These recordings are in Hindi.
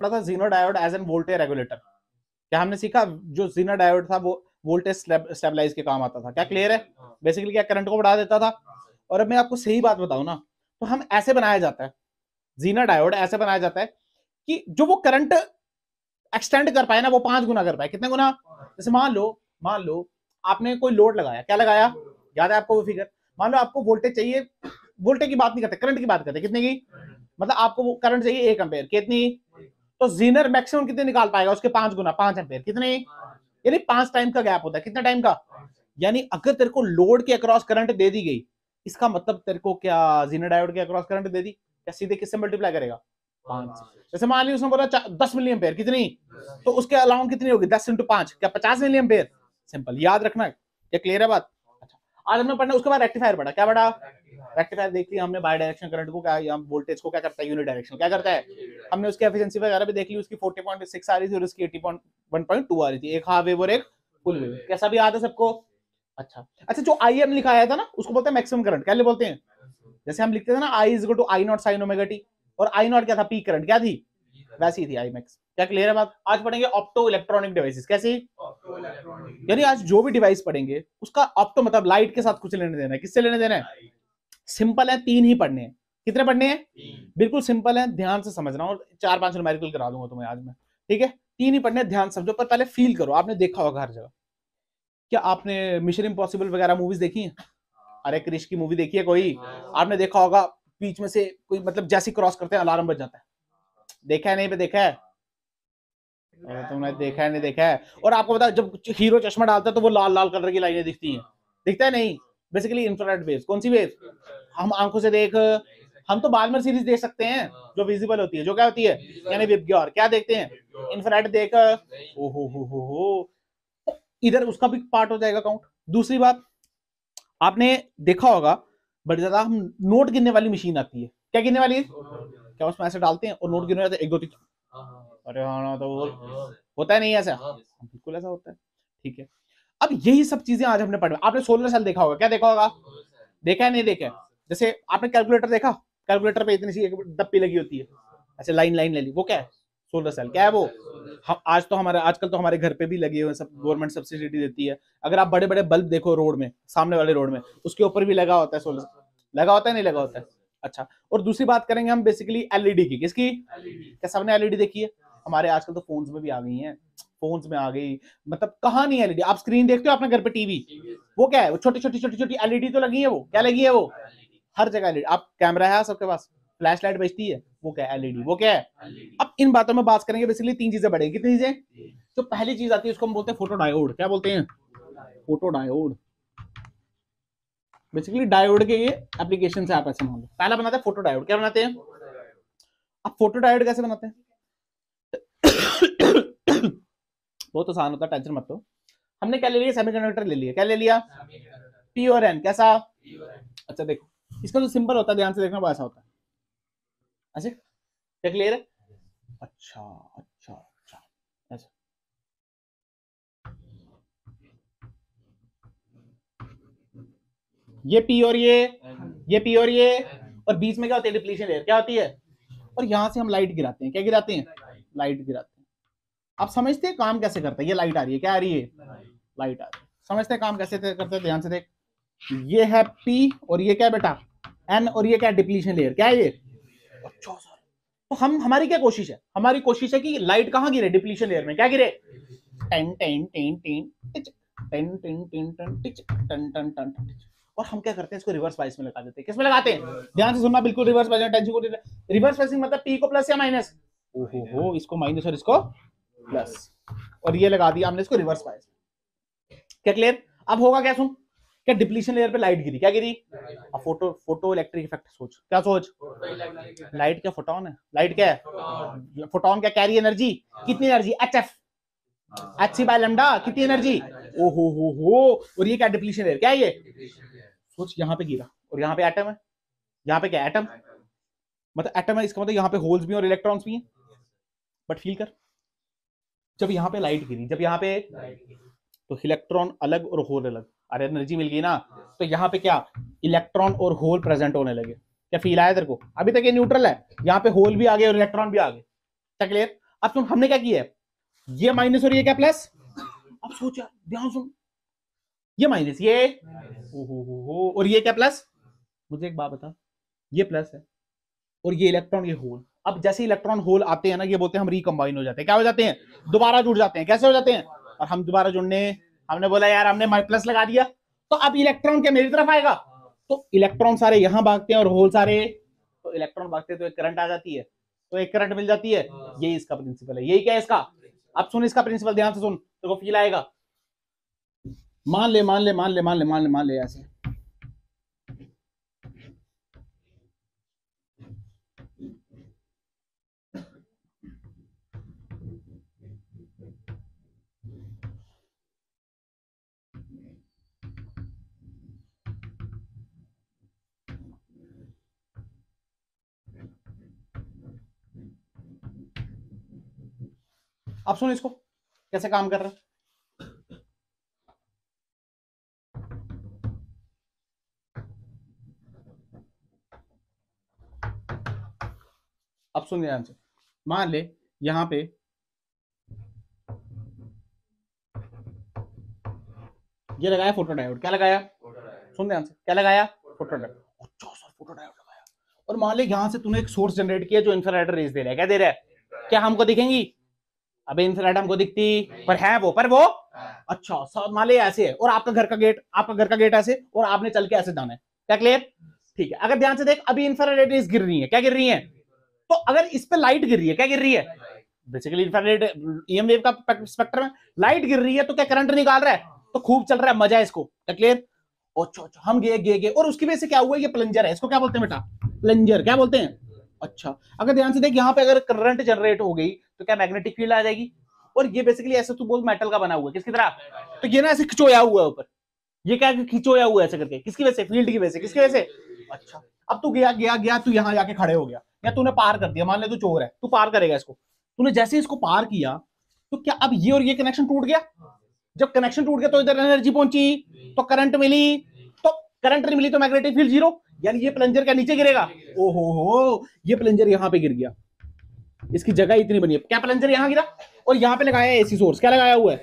पढ़ा था Zener diode as an voltage regulator. क्या हमने सीखा? जो जीनो डायोड था वो वोल्टेज स्टेबलाइज के काम आता था। क्या क्लियर है? बेसिकली क्या करंट को बढ़ा देता था। और अब मैं आपको सही बात बताऊं ना, तो हम ऐसे बनाया जाता है, जीनो डायोड ऐसे बनाया जाता है कि जो वो करंट एक्सटेंड कर पाए ना, वो 5 गुना कर पाए। कितने गुना? जैसे मान लो आपने कोई लोड लगाया, क्या लगाया, याद है आपको वो फिगर? मान लो आपको वोल्टेज चाहिए, वोल्टेज की बात नहीं करते, करंट की बात करते, कितने की? मतलब आपको वो करंट चाहिए 1 एम्पेयर, कितनी? तो जीनर मैक्सिमम कितने निकाल पाएगा? उसके 5 गुना, 5 एम्पेयर। कितने? यानी 5 टाइम का गैप होता है। कितने टाइम का? यानी अगर तेरे को लोड के अक्रॉस करंट दे दी गई, इसका मतलब तेरे को क्या जीनर डायोड के अक्रॉस करंट दे दी, क्या सीधे किससे मल्टीप्लाई करेगा? 5। जैसे मान ली उसने बोला 10 मिली एम्पेयर, कितनी? तो उसके अलाउंस कितनी होगी? 10 × 5, क्या 50 मिली एम्पेयर? सिंपल, याद रखना है। क्या क्लियर है बात? अच्छा, आज हमने पढ़ना, उसके बाद रेक्टिफायर पढ़ा। क्या पढ़ा? रेक्टिफायर देख लिया हमने, बाई डायरेक्शन करंट को क्या, या वोल्टेज को क्या करता है, यूनिट डायरेक्शन क्या करता है। हमने उसकी एफिशिएंसी वगैरह भी देख ली, उसकी 40.6 आ रही थी और उसकी 80.1.2 आ रही थी, एक हाफ वेव और एक फुल वेव। कैसा भी याद है सबको? अच्छा अच्छा, जो आई एम लिखा आया था ना, उसको बोलते हैं मैक्सिमम करंट। क्या बोलते हैं? जैसे हम लिखते थे ना, I is equal to I not sine omega t, और आई नॉट क्या था? Peak current. क्या थी? वैसी थी आई मैक्स। क्या क्लियर है बात? आज पढ़ेंगे ऑप्टो इलेक्ट्रॉनिक डिवाइसेस। कैसी? यानी आज जो भी डिवाइस पढ़ेंगे उसका ऑप्टो मतलब लाइट के साथ कुछ लेने देना है। किससे लेने देना है? सिंपल है, 3 ही पढ़ने हैं। कितने पढ़ने हैं? बिल्कुल सिंपल है, ध्यान से समझना, और 4-5 न्यूमेरिकल करा दूंगा तुम्हें आज मैं, ठीक है? 3 ही पढ़ने, ध्यान समझो, पर पहले फील करो। आपने देखा होगा हर जगह, क्या आपने मिशन इम्पॉसिबल वगैरह मूवीज देखी है? अरे क्रिश की मूवी देखी है कोई? आपने देखा होगा बीच में से कोई मतलब जैसे क्रॉस करते हैं अलार्म बज जाता है। देखा है नहीं पे? देखा है? तुमने देखा है नहीं देखा है? और आपको पता है जब हीरो चश्मा डालता है तो वो लाल लाल कलर की लाइनें दिखती हैं, दिखता है नहीं? Basically infrared waves. कौन सी वेव? हम आंखों से देख, हम तो बालमर सीरीज देख सकते हैं जो विजिबल होती है, जो क्या होती है, यानी विबग्योर। क्या देखते हैं? इंफ्रारेड देख, हो इधर उसका भी पार्ट हो जाएगा काउंट। दूसरी बात, आपने देखा होगा बड़ी ज्यादा हम नोट गिनने वाली मशीन आती है। क्या गिनने वाली है? क्या उसमें ऐसे डालते हैं और नोट गिनने जाते हैं 1 2 3? अरे हाँ ना, तो वो होता है नहीं ऐसा? बिल्कुल ऐसा होता है, ठीक है? अब यही सब चीजें आज हमने पढ़ा। आपने सोलर सेल देखा होगा। क्या देखा होगा? देखा है नहीं देखा है? जैसे आपने कैलकुलेटर देखा, कैलकुलेटर पे इतनी सी एक डप्पी लगी होती है, ऐसे लाइन लाइन ले ली, वो क्या है? Solar cell. क्या है वो? हम आज तो हमारे आजकल तो हमारे घर पे भी लगे हुए, सब गवर्नमेंट सब्सिडी देती है। अगर आप बड़े बड़े बल्ब देखो रोड में, सामने वाले रोड में, उसके ऊपर भी लगा होता है सोलर, लगा होता है नहीं लगा होता है? अच्छा, और दूसरी बात करेंगे हम बेसिकली एलईडी की। किसकी? क्या सबने एलईडी देखी है? हमारे आजकल तो फोन्स में भी आ गई हैं, फोन्स में आ गई, मतलब कहाँ नहीं एलईडी। आप स्क्रीन देखते हो अपने घर पे टीवी, वो क्या है? वो छोटी छोटी छोटी छोटी एलईडी तो लगी है। वो क्या लगी है? वो हर जगह एलईडी। आप कैमरा है सबके पास, फ्लैश लाइट बजती है, वो क्या है? एलईडी। वो क्या है? अब इन बातों में बात करेंगे, बेसिकली 3 चीजें बढ़ेगी। कितनी चीजें? तो पहली चीज आती है, उसको हम बोलते हैं फोटो डायोड। क्या बोलते हैं? Photo diode. बेसिकली डायोड के ये एप्लीकेशन है, आप ऐसे मान लो। पहला बनाते हैं फोटो डायोड। क्या बनाते हैं? अब फोटो डायोड कैसे बनाते हैं? बहुत आसान होता है, टेंशन मत लो। हमने क्या ले लिया? सेमीकंडक्टर ले लिया। क्या ले लिया? पी और एन। कैसा? अच्छा देखो, इसका जो सिंबल होता है, ध्यान से देखना, वो ऐसा होता है ऐसे। क्या क्लियर है? अच्छा अच्छा अच्छा, ऐसे। ये पी और ये पी और ये, और बीच में क्या होती है? Depletion layer. क्या होती है? और यहां से हम लाइट गिराते हैं। क्या गिराते हैं? लाइट गिराते हैं। आप समझते हैं काम कैसे करता है? ये लाइट आ रही है, क्या आ रही है? लाइट आ रही है। समझते हैं काम कैसे करते हैं? ध्यान से देख, ये है पी और ये क्या है बेटा? एन, और ये क्या है? Depletion layer. क्या है ये? अच्छा सर, तो हम, हमारी क्या कोशिश है? हमारी कोशिश है कि लाइट कहां गिरे? डिप्लीशन लेयर में। क्या गिरे? टेन टेन टेन टेन टिच, टेन टेन टेन टेन टिच, टन टन टन टिच। और हम क्या करते हैं? इसको रिवर्स बाइस में लगा देते हैं। किस में लगाते हैं? ध्यान से सुनना, बिल्कुल रिवर्स बाइस। टेंशन को रिवर्स बाइसिंग मतलब पी को प्लस या माइनस? ओहो हो, इसको माइनस और इसको प्लस, और ये लगा दिया हमने इसको रिवर्स बाइस। क्या क्लियर? अब होगा क्या? सुन, क्या डिप्लीशन लेयर पे लाइट गिरी? क्या गिरी? अब फोटो इलेक्ट्रिक इफेक्ट सोच। क्या सोच? लाइट क्या फोटोन है? लाइट क्या है? फोटोन क्या कैरी एनर्जी? कितनी energy? H F, H C by lambda. कितनी एनर्जी? ओहो हो। और ये क्या? Depletion layer. क्या है ये? सोच, यहाँ पे गिरा और यहाँ पे एटम है। यहाँ पे क्या? एटम, मतलब एटम है, इसका मतलब यहाँ पे होल्स भी और इलेक्ट्रॉन्स भी हैं। बट फील कर, जब यहाँ पे लाइट गिरी, जब यहाँ पे, तो इलेक्ट्रॉन अलग और होल अलग, अरे एनर्जी मिल गई ना। तो यहाँ पे क्या? इलेक्ट्रॉन और होल प्रेजेंट होने लगे। क्या फील आया तेरे को? अभी तक ये न्यूट्रल है, यहाँ पे होल भी आ गए और इलेक्ट्रॉन भी आ गए। क्या क्लियर? अब सुन, हमने क्या किया है, ये माइनस और ये क्या प्लस। अब सोच यार, ध्यान सुन, ये माइनस, ये हो, और ये क्या प्लस। मुझे एक बात बता, ये प्लस है और ये इलेक्ट्रॉन, ये होल। अब जैसे इलेक्ट्रॉन होल आते हैं ना, ये बोलते हैं हम रिकंबाइन हो जाते हैं। क्या हो जाते हैं, दोबारा जुड़ जाते हैं। कैसे हो जाते हैं, और हम दोबारा जुड़ने, हमने बोला यार हमने प्लस लगा दिया, तो अब इलेक्ट्रॉन क्या मेरी तरफ आएगा, तो इलेक्ट्रॉन सारे यहां भागते हैं और होल सारे, तो इलेक्ट्रॉन भागते हैं तो एक करंट आ जाती है, तो एक करंट मिल जाती है। यही इसका प्रिंसिपल है। यही क्या है इसका, अब सुन इसका प्रिंसिपल, ध्यान से सुन, तो फील आएगा। मान ले मान ले मान ले मान ले मान ले मान ले ऐसे, अब सुन इसको कैसे काम कर रहा है। अब सुन ध्यान से, मान ले यहां पे ये लगाया फोटो डायोड। क्या लगाया, सुन ध्यान से, क्या लगाया, फोटो डायोड। अच्छा सर, फोटो डायोड लगाया। और मान ले यहां से तूने एक सोर्स जनरेट किया जो इंफ्रारेड रेज दे रहा है। क्या दे रहा है, क्या हमको दिखेंगी, अबे इंफ्रारेड हमको दिखती, पर है वो, अच्छा सर मान ले ऐसे है, और आपका घर का गेट ऐसे, और आपने चल के ऐसे जाना है। क्या क्लियर, ठीक है। अगर ध्यान से देख, अभी इंफ्रारेड रेज गिर रही है। क्या गिर रही है, तो अगर इस पे लाइट गिर रही है, क्या गिर रही है, बेसिकली इंफ्रारेड ईएम वेव का स्पेक्ट्रम है, लाइट गिर रही है, तो क्या करंट निकाल रहा है, तो खूब चल रहा है, मजा है इसको। क्या क्लियर, अच्छा हम गए, और उसकी वजह से क्या हुआ, ये प्लंजर है, इसको क्या बोलते हैं बेटा, प्लंजर। क्या बोलते हैं, अच्छा। अगर ध्यान से देख, यहाँ पे अगर करंट जनरेट हो गई तो क्या मैग्नेटिक फील्ड आ जाएगी, और ये बेसिकली ऐसे तू बोल मेटल का बना हुआ है, किसकी तरह, तो ये ना ऐसे खिंचोया हुआ है ऊपर, ये क्या खिंचोया हुआ है ऐसे करके, किसकी वजह से, फील्ड की वजह से। किसकी वजह से, अच्छा। अब तू गया तू यहाँ जाके खड़े हो गया, या तूने पार कर दिया, मान ले तू चोर है, तू पार करेगा इसको, तूने जैसे इसको पार किया, तो क्या अब ये और ये कनेक्शन टूट गया। जब कनेक्शन टूट गया तो इधर एनर्जी पहुंची, तो करंट मिली, तो करंट नहीं मिली तो मैग्नेटिक फील्ड जीरो, यानी ये प्लंजर क्या नीचे गिरेगा। ओहो हो, ये प्लंजर यहां पे गिर गया, इसकी जगह इतनी बनी है। क्या प्लंजर यहां गिरा, और यहां पे लगाया एसी सोर्स। क्या लगाया हुआ है,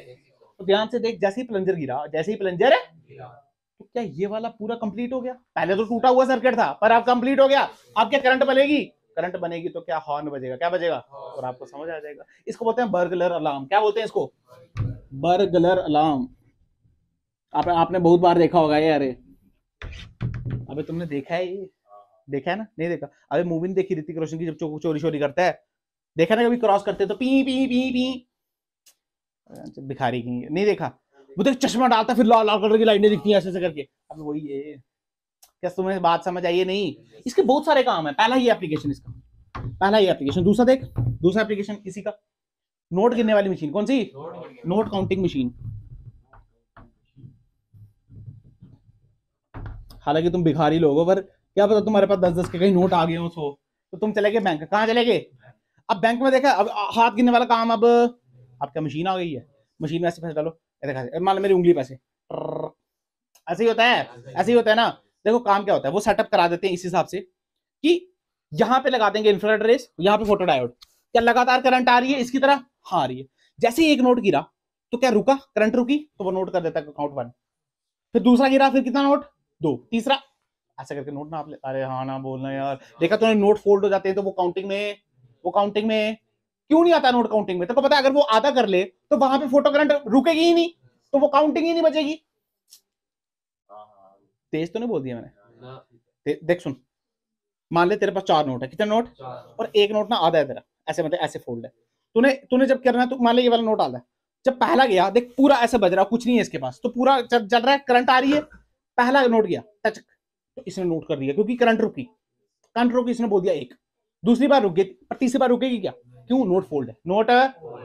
तो ध्यान से देख, जैसे ही प्लंजर गिरा, जैसे ही प्लंजर है, तो क्या ये वाला पूरा कंप्लीट हो गया। पहले तो टूटा हुआ सर्किट था, पर अब कंप्लीट हो गया। अब क्या करंट बनेगी, करंट बनेगी तो क्या हॉर्न बजेगा। क्या बजेगा, और आपको समझ आ जाएगा। इसको बोलते हैं बर्गलर अलार्म। क्या बोलते हैं इसको, बर्गलर अलार्म। आपने बहुत बार देखा होगा ये। अरे अबे तुमने देखा है ये, देखा है ना, नहीं देखा, अबे मूवी नहीं देखी ऋतिक रोशन की, जब चोरी चोरी करता है, देखा ना, कभी क्रॉस करते तो पी पी पी पी, भिखारी की नहीं देखा, वो देख चश्मा डालता फिर लाल लाल कलर की लाइटें दिखती हैं ऐसे करके। अब वही है, क्या तुम्हें बात समझ आई है, नहीं। इसके बहुत सारे काम है, पहला ये एप्लीकेशन इसका, पहला ये एप्लीकेशन। दूसरा देख, दूसरा एप्लीकेशन इसी का, नोट गिनने वाली मशीन। कौन सी, नोट काउंटिंग मशीन। हालांकि तुम भिखारी लोग हो, पर क्या पता तुम्हारे पास 10-10 के कहीं नोट आ गए हो, तो तुम चले गए बैंक। कहाँ चले गए, अब बैंक में देखा, अब हाथ गिनने वाला काम, अब क्या मशीन आ गई है, मशीन में ऐसे पैसे डालो, देखा मान लो मेरी उंगली पैसे, ऐसे ही होता है, ऐसे ही होता है ना। देखो काम क्या होता है, वो सेटअप करा देते हैं इस हिसाब से कि यहाँ पे लगा देंगे इंफ्रारेड रेस, यहाँ पे फोटो डायोड, क्या लगातार करंट आ रही है इसकी तरह, हाँ आ रही है। जैसे ही एक नोट गिरा, तो क्या रुका, करंट रुकी, तो वो नोट कर देता है काउंट 1। फिर दूसरा गिरा, फिर कितना नोट 2, तीसरा, ऐसा करके नोट ना आप ले। अरे हाँ ना बोलना यार, देखा तूने नोट फोल्ड हो जाते हैं, तो वो काउंटिंग में क्यों नहीं आता नोट काउंटिंग में, तो पता है अगर वो आधा कर ले तो वहां पे फोटो करंट रुकेगी ही नहीं, तो वो काउंटिंग ही नहीं बचेगी। तेज तो नहीं बोल दिया मैंने, देख सुन, मान ले तेरे पास 4 नोट है, कितने नोट, और एक नोट ना आधा है तेरा, ऐसे मतलब ऐसे फोल्ड है, तूने तूने जब करना है, तो मान ले ये वाला नोट आधा है, जब पहला गया देख पूरा ऐसे बज रहा, कुछ नहीं है इसके पास, तो पूरा चल रहा है, करंट आ रही है, पहला नोट गया टच, तो इसने नोट कर दिया, क्योंकि करंट रुकी, इसने बोल दिया 1, दूसरी बार रुक गई, पर तीसरी बार रुकेगी क्या, क्यों, नोट फोल्ड है, नोट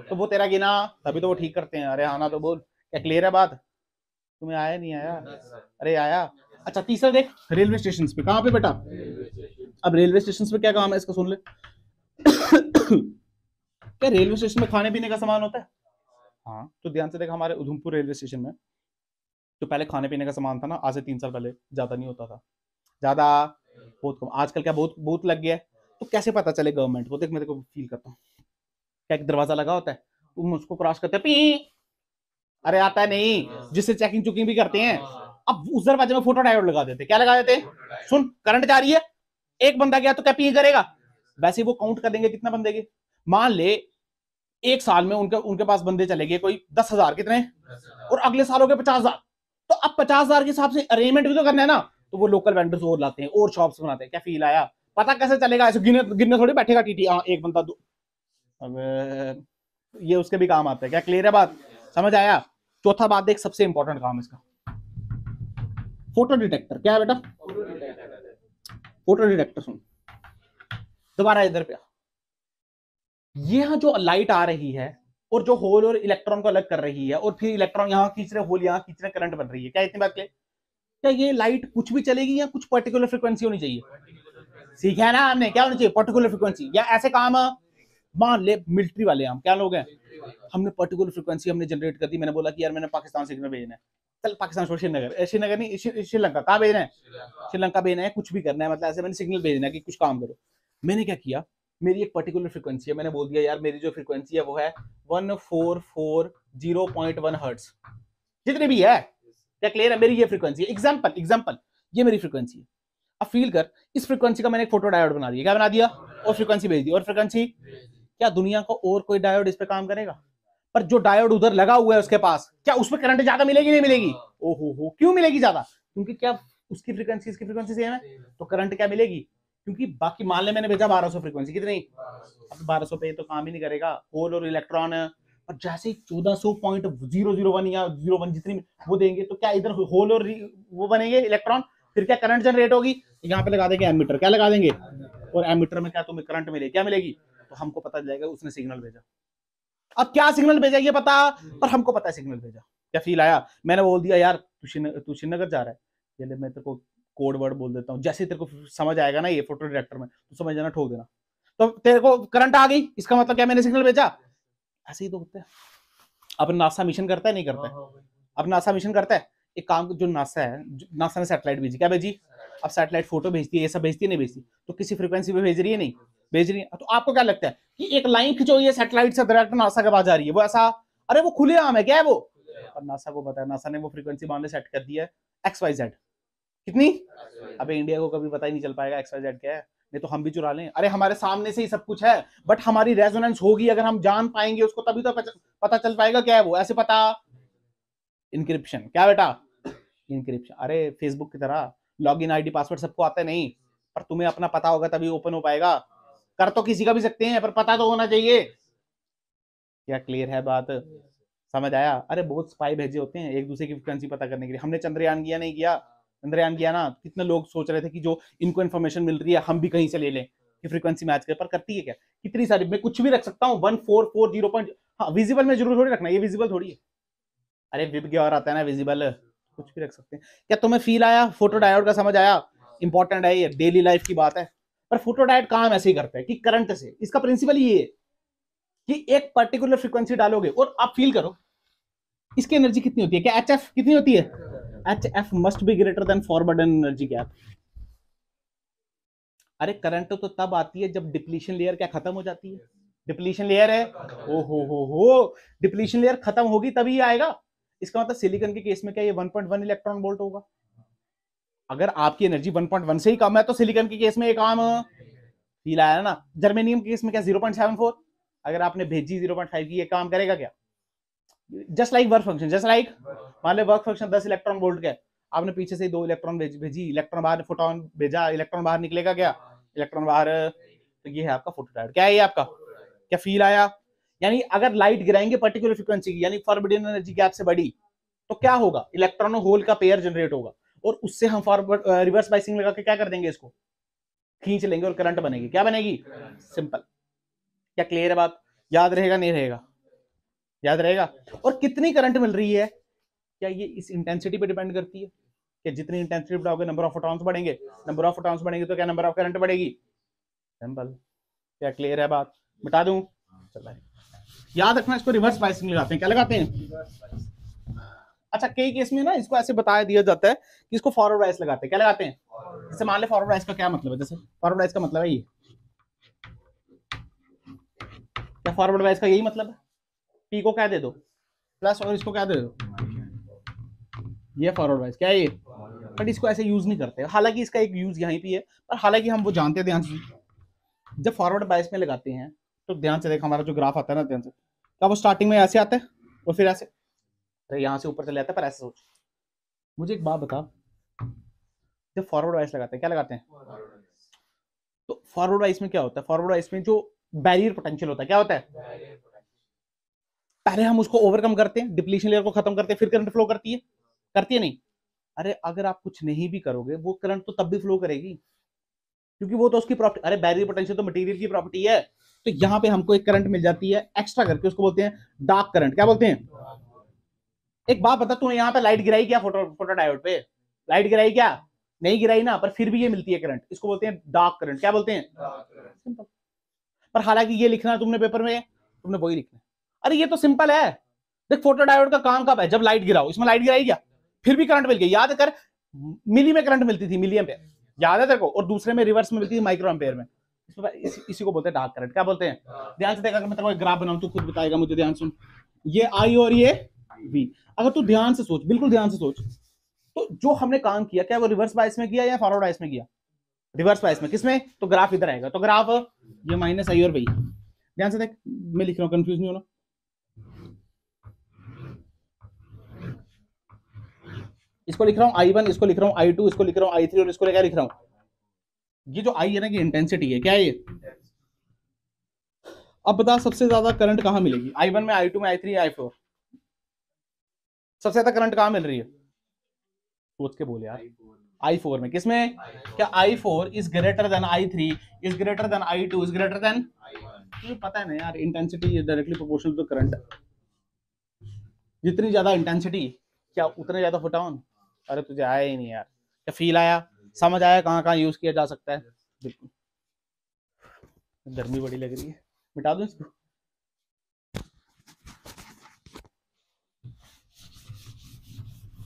तो वो तेरा गिना, तभी तो वो ठीक करते हैं। अरे आना तो बोल, क्या क्लियर है बात, तुम्हें आया नहीं आया, अरे आया। अच्छा तीसरा देख, रेलवे स्टेशन पे, कहाँ पे बेटा, अब रेलवे स्टेशन पे क्या काम है इसका सुन ले। क्या रेलवे स्टेशन में खाने पीने का सामान होता है, हाँ, तो ध्यान से देख, हमारे उधमपुर रेलवे स्टेशन में जो पहले खाने पीने का सामान था ना, आज से 3 साल पहले ज्यादा नहीं होता था, ज्यादा बहुत कम, आजकल क्या बहुत बहुत लग गया है, तो कैसे पता चले गवर्नमेंट को, देख मैं तेरे को फील करता हूँ, क्या एक दरवाजा लगा होता है, तुम उसको क्रॉस करते पी, अरे आता है नहीं, जिससे चेकिंग चुकिंग भी करते हैं। अब उस दरवाजे में फोटो डायोड लगा देते, क्या लगा देते, सुन करंट जा रही है, एक बंदा गया तो क्या पी करेगा, वैसे वो काउंट कर देंगे कितना बंदे के। मान ले एक साल में उनके उनके पास बंदे चले गए कोई 10,000 कितने, और अगले साल हो गए 50,000, तो अब 50,000 के हिसाब से अरेंजमेंट भी तो करना है ना, तो वो लोकल वेंडर्स और लाते हैं और शॉप्स बनाते हैं। क्या फील आया, पता कैसे चलेगा, ऐसे गिनने गिनने थोड़ी बैठेगा टीटी, हाँ एक बंदा दो, अब ये उसके भी काम आता है। क्या क्लियर है बात, समझ आया। चौथा बात देख, सबसे इंपॉर्टेंट काम इसका, फोटो डिटेक्टर। क्या है बेटा, फोटो डिटेक्टर। सुन दोबारा इधर पे, यहां जो लाइट आ रही है और जो होल और इलेक्ट्रॉन को अलग कर रही है, और फिर इलेक्ट्रॉन यहां खींच रहे, होल यहां खींच रहे, करंट बन रही है। क्या इतनी बात क्लियर, क्या ये लाइट कुछ भी चलेगी या कुछ पर्टिकुलर फ्रीक्वेंसी होनी चाहिए, सीखा है ना हमने, क्या होनी चाहिए पर्टिकुलर फ्रीक्वेंसी। या ऐसे काम, मान ले मिलिट्री वाले हम क्या लोग हैं, हमने पर्टिकुलर फ्रीक्वेंसी हमने जनरेट कर दी, मैंने बोला कि यार मैंने पाकिस्तान सिग्नल भेजना है, चल पाकिस्तान छोड़ श्रीनगर, श्रीनगर नहीं श्रीलंका, कहाँ भेजना है, श्रीलंका भेजना है, कुछ भी करना है, मतलब ऐसे मैंने सिग्नल भेजना है कि कुछ काम करो। मैंने क्या किया, मेरी एक पर्टिकुलर फ्रीक्वेंसी है, मैंने बोल दिया यार मेरी जो फ्रीक्वेंसी है वो है 1440.1 हर्ट्ज, जितनी भी है। क्या क्लियर है, मेरी ये फ्रीक्वेंसी है, एग्जांपल ये मेरी फ्रीक्वेंसी है। अब फील कर, इस फ्रीक्वेंसी का मैंने एक फोटो डायोड बना दिया, क्या बना दिया, और फ्रीक्वेंसी भेज दी, और फ्रीक्वेंसी, क्या दुनिया का और कोई डायोड इस पे काम करेगा, पर जो डायोड उधर लगा हुआ है उसके पास, क्या उसमें करंट ज्यादा मिलेगी नहीं मिलेगी, ओहो क्यों मिलेगी ज्यादा, क्योंकि क्या उसकी फ्रीक्वेंसी इसकी फ्रीक्वेंसी सेम है, तो करंट क्या मिलेगी, क्योंकि बाकी मान ले मैंने भेजा 1200 फ्रीक्वेंसी, कितनी, अब 1200 पे तो काम ही नहीं करेगा, होल और इलेक्ट्रॉन, और जैसे ही 1400.001 या 01 जितनी वो देंगे, तो क्या इधर होल और वो बनेंगे इलेक्ट्रॉन, फिर क्या करंट जनरेट होगी, यहाँ पे लगा देंगे एमीटर, क्या लगा देंगे, और एमीटर में क्या तुम्हें करंट मिलेगी, क्या मिलेगी, तो हमको पता चल जाएगा उसने सिग्नल भेजा। अब क्या सिग्नल भेजा ये पता, पर हमको पता है सिग्नल भेजा। क्या फील आया, मैंने बोल दिया यार तू श्रीनगर जा रहा है, चले मैं तेरे को कोड वर्ड बोल देता हूँ, जैसे तेरे को समझ आएगा ना ये फोटो डिटेक्टर में, तो समझ जाना, ठोक देना, तो तेरे को करंट आ गई, इसका मतलब क्या मैंने सिग्नल भेजा। ऐसे ही तो होता है। अब नासा मिशन करता है नहीं करता है, अब नासा मिशन करता है, एक काम जो नासा है, नासा ने सैटेलाइट भेजी, क्या भेजी, अब सैटेलाइट फोटो भेजती है, ये सब भेजती है नहीं भेजती, तो किसी फ्रीक्वेंसी पे भेज रही है नहीं भेज रही है, तो आपको क्या लगता है कि एक लाइन खिंचो ये सैटेलाइट से डायरेक्ट नासा के पास जा रही है, वो ऐसा, अरे वो खुले आम है, क्या है वो, और नासा को पता है, नासा ने वो फ्रीक्वेंसी मान ले सेट कर दी है XYZ, कितनी, अबे इंडिया को कभी पता ही नहीं चल पाएगा XYZ क्या है, नहीं तो हम भी चुरा लें, अरे हमारे सामने से ही सब कुछ है, बट हमारी रेजोनेंस होगी, अगर हम जान पाएंगे उसको तभी तो पता चल पाएगा क्या है वो, ऐसे पता, इंक्रिप्शन, क्या बेटा, इंक्रिप्शन, अरे फेसबुक की तरह लॉगिन आईडी पासवर्ड सबको आता है नहीं, पर तुम्हें अपना पता होगा तभी ओपन हो पाएगा, कर तो किसी का भी सकते हैं पर पता तो होना चाहिए। क्या क्लियर है बात, समझ आया। अरे बहुत स्पाई भेजे होते हैं एक दूसरे की फ्रीक्वेंसी पता करने के लिए, हमने चंद्रयान किया नहीं किया, चंद्रयान किया ना, कितने लोग सोच रहे थे कि जो इनको इन्फॉर्मेशन मिल रही है हम भी कहीं से ले लें कि फ्रीक्वेंसी मैच करे, पर करती है क्या, कितनी सारी, मैं कुछ भी रख सकता हूँ 1440 हाँ विजिबल में जरूर थोड़ी रखना, ये विजिबल थोड़ी है, अरे विब के और आता है ना विजिबल, कुछ भी रख सकते हैं। क्या तुम्हें फील आया, फोटो डायोड का समझ आया, इंपॉर्टेंट है ये, डेली लाइफ की बात है, पर फोटो डायोड काम ऐसे ही करता है कि करंट से, इसका प्रिंसिपल ये है कि एक पर्टिकुलर फ्रीक्वेंसी डालोगे और आप फील करो इसकी एनर्जी कितनी होती है, क्या HF कितनी होती है, HF must be greater than forward energy gap. अरे करंट तो तब आती है जब डिप्लीशन लेयर क्या खत्म हो जाती है, डिप्लीशन लेयर है, ओ हो डिप्लीशन लेयर खत्म होगी तभी आएगा, इसका मतलब सिलिकॉन के केस में क्या ये 1.1 इलेक्ट्रॉन वोल्ट होगा, अगर आपकी एनर्जी 1.1 से ही कम है तो सिलिकॉन के केस में एक काम फील आया ना, जर्मेनियम के केस में क्या 0.74, अगर आपने भेजी 0.5 की, ये काम करेगा क्या, just like work function, just like मान लो वर्क फंक्शन 10 इलेक्ट्रॉन वोल्ट का, आपने पीछे से 2 इलेक्ट्रॉन भेजी, इलेक्ट्रॉन बाहर, फोटोन भेजा, इलेक्ट्रॉन बाहर निकलेगा क्या, इलेक्ट्रॉन बाहर, तो ये है आपका फोटो डायोड। क्या है ये आपका, क्या फील आया, यानी अगर लाइट गिराएंगे पर्टिकुलर फ्रीक्वेंसी की, यानी फॉरबिडन एनर्जी गैप से बड़ी, तो क्या होगा, इलेक्ट्रॉन और होल का पेयर जनरेट होगा, और उससे हम फॉरवर्ड रिवर्स बाइसिंग लगा के क्या कर देंगे, इसको खींच लेंगे और करंट बनेगी, क्या बनेगी, सिंपल। क्या क्लियर है बात, याद रहेगा नहीं रहेगा, याद रहेगा। और कितनी करंट मिल रही है, क्या ये इस इंटेंसिटी पे डिपेंड करती है, कि जितनी इंटेंसिटी बढ़ाओगे नंबर ऑफ फोटॉन्स बढ़ेंगे, नंबर ऑफ फोटॉन्स बढ़ेंगे तो क्या नंबर ऑफ करंट बढ़ेगी, सिंपल। क्या क्लियर है बात, मिटा दूं, चल याद रखना, इसको रिवर्स बाइसिंग लगाते हैं, क्या लगाते हैं, अच्छा कई केस में ना इसको ऐसे बताया दिया जाता है कि इसको फॉरवर्ड बाइस लगाते हैं, क्या लगाते हैं, जैसे मान ले फॉरवर्ड बाइस का क्या मतलब है, जैसे फॉरवर्ड बाइस का मतलब है ये, क्या फॉरवर्ड बायस का यही मतलब है? पी को क्या दे दो प्लस और इसको क्या दे दो, ये फॉरवर्ड बायस क्या है ये, बट इसको ऐसे यूज नहीं करते, हालांकि इसका एक यूज यहीं पे है, पर हालांकि हम वो जानते हैं ध्यान से। जब फॉरवर्ड बायस में लगाते हैं तो ध्यान से देख, हमारा जो ग्राफ आता है ना, ध्यान से, क्या वो स्टार्टिंग में ऐसे आता है और फिर ऐसे, अरे यहाँ से ऊपर चले जाता है, पर ऐसे सोच। मुझे एक बात बता, जब फॉरवर्ड बायस लगाते हैं क्या लगाते हैं, तो फॉरवर्ड बायस में क्या होता है, फॉरवर्ड बायस में जो बैरियर पोटेंशियल होता है क्या होता है, पहले हम उसको ओवरकम करते हैं, डिप्लीशन लेयर को खत्म करते हैं, फिर करंट फ्लो करती है नहीं। अरे अगर आप कुछ नहीं भी करोगे वो करंट तो तब भी फ्लो करेगी, क्योंकि वो तो उसकी प्रॉपर्टी, अरे बैरियर पोटेंशियल तो मटेरियल की प्रॉपर्टी है। तो यहाँ पे हमको एक करंट मिल जाती है एक्स्ट्रा करके, उसको बोलते हैं डार्क करंट। क्या बोलते हैं? एक बात बता, तूने यहाँ पे लाइट गिराई क्या, फोटो डायोड पे लाइट गिराई क्या, नहीं गिराई ना, पर फिर भी ये मिलती है करंट, इसको बोलते हैं डार्क करंट। क्या बोलते हैं? सिंपल। पर हालांकि ये लिखना है तुमने पेपर में, तुमने वही लिखना है। अरे ये तो सिंपल है, देख फोटो डायोड का काम कब है, जब लाइट गिराओ। इसमें लाइट गिराई क्या, फिर भी करंट मिल गई, याद कर, मिली में करंट मिलती थी, मिली एम्पेयर, याद है तेरे को, और दूसरे में रिवर्स में मिलती थी माइक्रो एम्पेयर में। इसी को बोलते हैं डार्क करंट। क्या बोलते हैं? ध्यान से देखा, मैं तेरे को एक ग्राफ बनाऊं, तू खुद बताएगा मुझे, ध्यान सुन, ये आई और ये वी, अगर तू ध्यान से सोच, बिल्कुल ध्यान से सोच, तो जो हमने काम किया क्या वो रिवर्स बायस में किया या फॉरवर्ड बायस में किया? रिवर्स बायस में। किसमें? तो ग्राफ इधर आएगा, तो ग्राफ ये माइनस आई और वी, ध्यान से देख, मैं लिख रहा हूं, कंफ्यूज नहीं होना। इसको लिख रहा हूं I1, इसको लिख रहा हूं I2, इसको लिख रहा हूं I3 और इसको क्या लिख रहा हूं, ये जो I है ना, कि इंटेंसिटी है, क्या है ये? अब बता सबसे ज्यादा करंट कहां मिलेगी, I1 में, I2 में, I3 I4? सबसे ज्यादा करंट कहां मिल रही है, सोच के बोल यार। I4 में। किसमें? क्या I4 is greater than I3 is greater than I2 is greater than, तुझे पता है ना यार, intensity is directly proportional to current. जितनी ज्यादा इंटेंसिटी क्या उतने ज्यादा फुट ऑन। अरे तुझे आया ही नहीं यार, क्या फील आया, समझ आया कहाँ कहाँ यूज किया जा सकता है? बिल्कुल। गर्मी बड़ी लग रही है, मिटा दूं इसको?